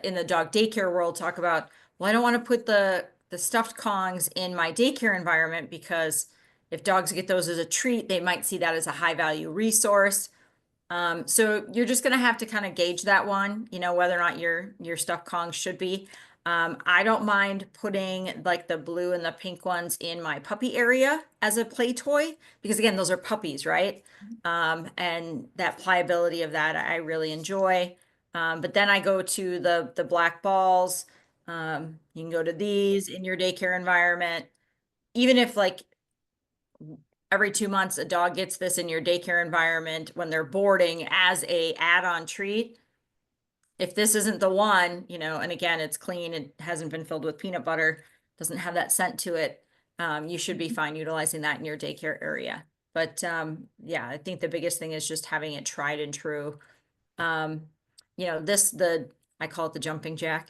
in the dog daycare world talk about, well, I don't want to put the stuffed Kongs in my daycare environment because if dogs get those as a treat, they might see that as a high value resource. So you're just going to have to kind of gauge that one, you know, whether or not your stuffed Kongs should be. I don't mind putting like the blue and the pink ones in my puppy area as a play toy, because again, those are puppies, right? And that pliability of that I really enjoy. But then I go to the black balls. You can go to these in your daycare environment. Even if like every 2 months a dog gets this in your daycare environment when they're boarding as a add-on treat, if this isn't the one, you know, and again, it's clean, it hasn't been filled with peanut butter, doesn't have that scent to it, you should be fine utilizing that in your daycare area. But yeah, I think the biggest thing is just having it tried and true. You know, I call it the jumping jack.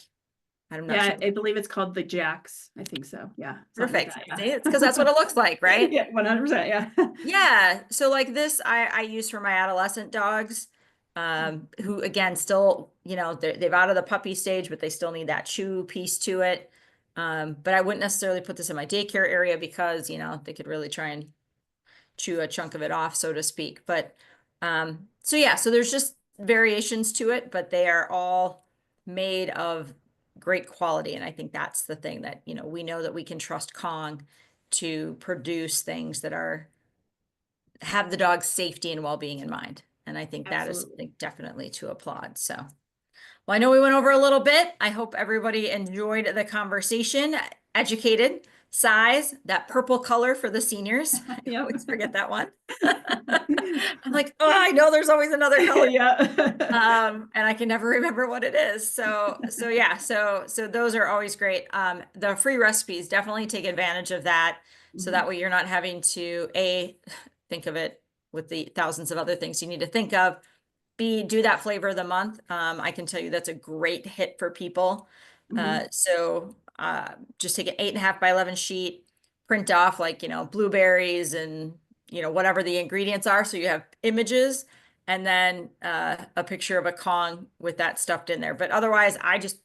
I'm not sure. I believe it's called the Jacks. I think so. Yeah. Perfect. Like that, See, it's because that's what it looks like, right? Yeah, 100%. Yeah. Yeah. So like this, I use for my adolescent dogs, who again, still, you know, they've out of the puppy stage, but they still need that chew piece to it. But I wouldn't necessarily put this in my daycare area because, you know, they could really try and chew a chunk of it off, so to speak. But, so yeah, so there's just variations to it, but they are all made of great quality. And I think that's the thing that, you know, we know that we can trust KONG to produce things that have the dog's safety and well-being in mind. And I think that is something definitely to applaud. So, well, I know we went over a little bit. I hope everybody enjoyed the conversation, educated size, that purple color for the seniors. I Yep. always forget that one. I'm like, oh, I know there's always another color. Yeah. And I can never remember what it is. So yeah, so those are always great. The free recipes, definitely take advantage of that. So that way you're not having to think of it with the thousands of other things you need to think of. B, do that flavor of the month. I can tell you that's a great hit for people. So just take an 8.5 by 11 sheet, print off like, blueberries and, whatever the ingredients are. So you have images and then a picture of a Kong with that stuffed in there. But otherwise, I just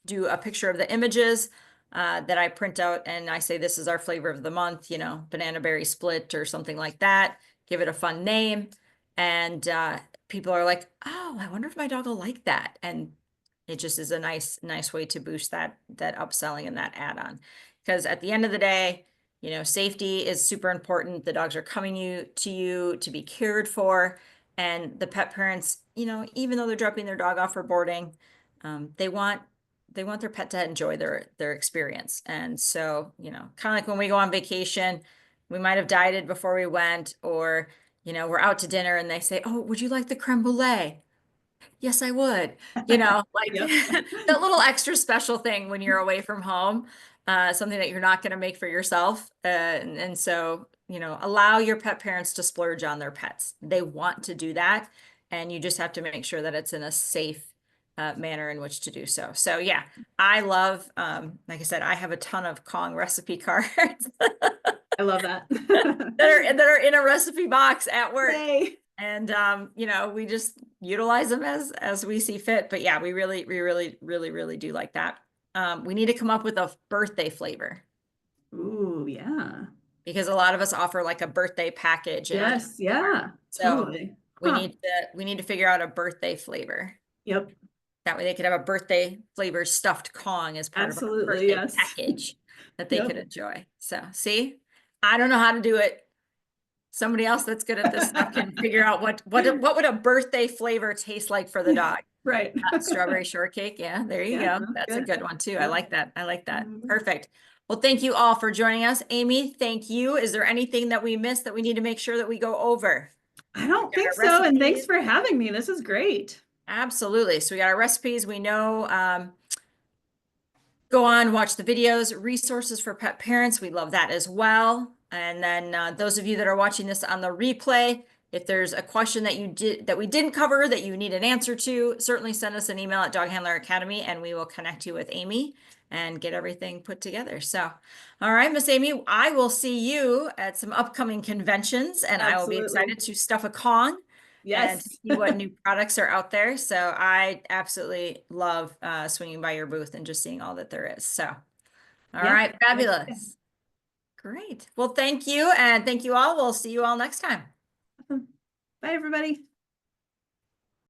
do a picture of the images that I print out and I say, this is our flavor of the month, banana berry split or something like that. Give it a fun name. And people are like, oh, I wonder if my dog will like that. And it just is a nice way to boost that upselling and that add-on. Because at the end of the day, safety is super important. The dogs are coming to you to be cared for. And the pet parents, even though they're dropping their dog off for boarding, they want their pet to enjoy their experience. And so, kind of like when we go on vacation, we might have dieted before we went, or, we're out to dinner and they say, oh, would you like the creme brulee? Yes, I would. Like that little extra special thing when you're away from home, something that you're not going to make for yourself. And so, allow your pet parents to splurge on their pets. They want to do that. And you just have to make sure that it's in a safe manner in which to do so. So yeah, I love, like I said, I have a ton of Kong recipe cards I love that. that are in a recipe box at work. Yay. And we just utilize them as we see fit. But yeah, we really do like that. We need to come up with a birthday flavor. Ooh, yeah. Because a lot of us offer like a birthday package. Yes, yeah. So totally. we need to figure out a birthday flavor. Yep. That way they could have a birthday flavored stuffed Kong as part of a birthday yes. package that they could enjoy. So see, I don't know how to do it. Somebody else that's good at this stuff can figure out what would a birthday flavor taste like for the dog. Right. Strawberry shortcake. Yeah, there you go. That's a good one too. I like that. Mhm. Perfect. Well, thank you all for joining us. Amy, thank you. Is there anything that we missed that we need to make sure that we go over? I don't think so. And thanks for having me. This is great. Absolutely. So we got our recipes. We know, go on, watch the videos, resources for pet parents. We love that as well. And then those of you that are watching this on the replay, if there's a question that we didn't cover that you need an answer to, certainly send us an email at Dog Handler Academy and we will connect you with Amy and get everything put together. So, all right, Miss Amy, I will see you at some upcoming conventions and I will be excited to stuff a Kong. Yes. And see what new products are out there. So I absolutely love swinging by your booth and just seeing all that there is. So, all right, fabulous. Great. Well, thank you. And thank you all. We'll see you all next time. Bye, everybody.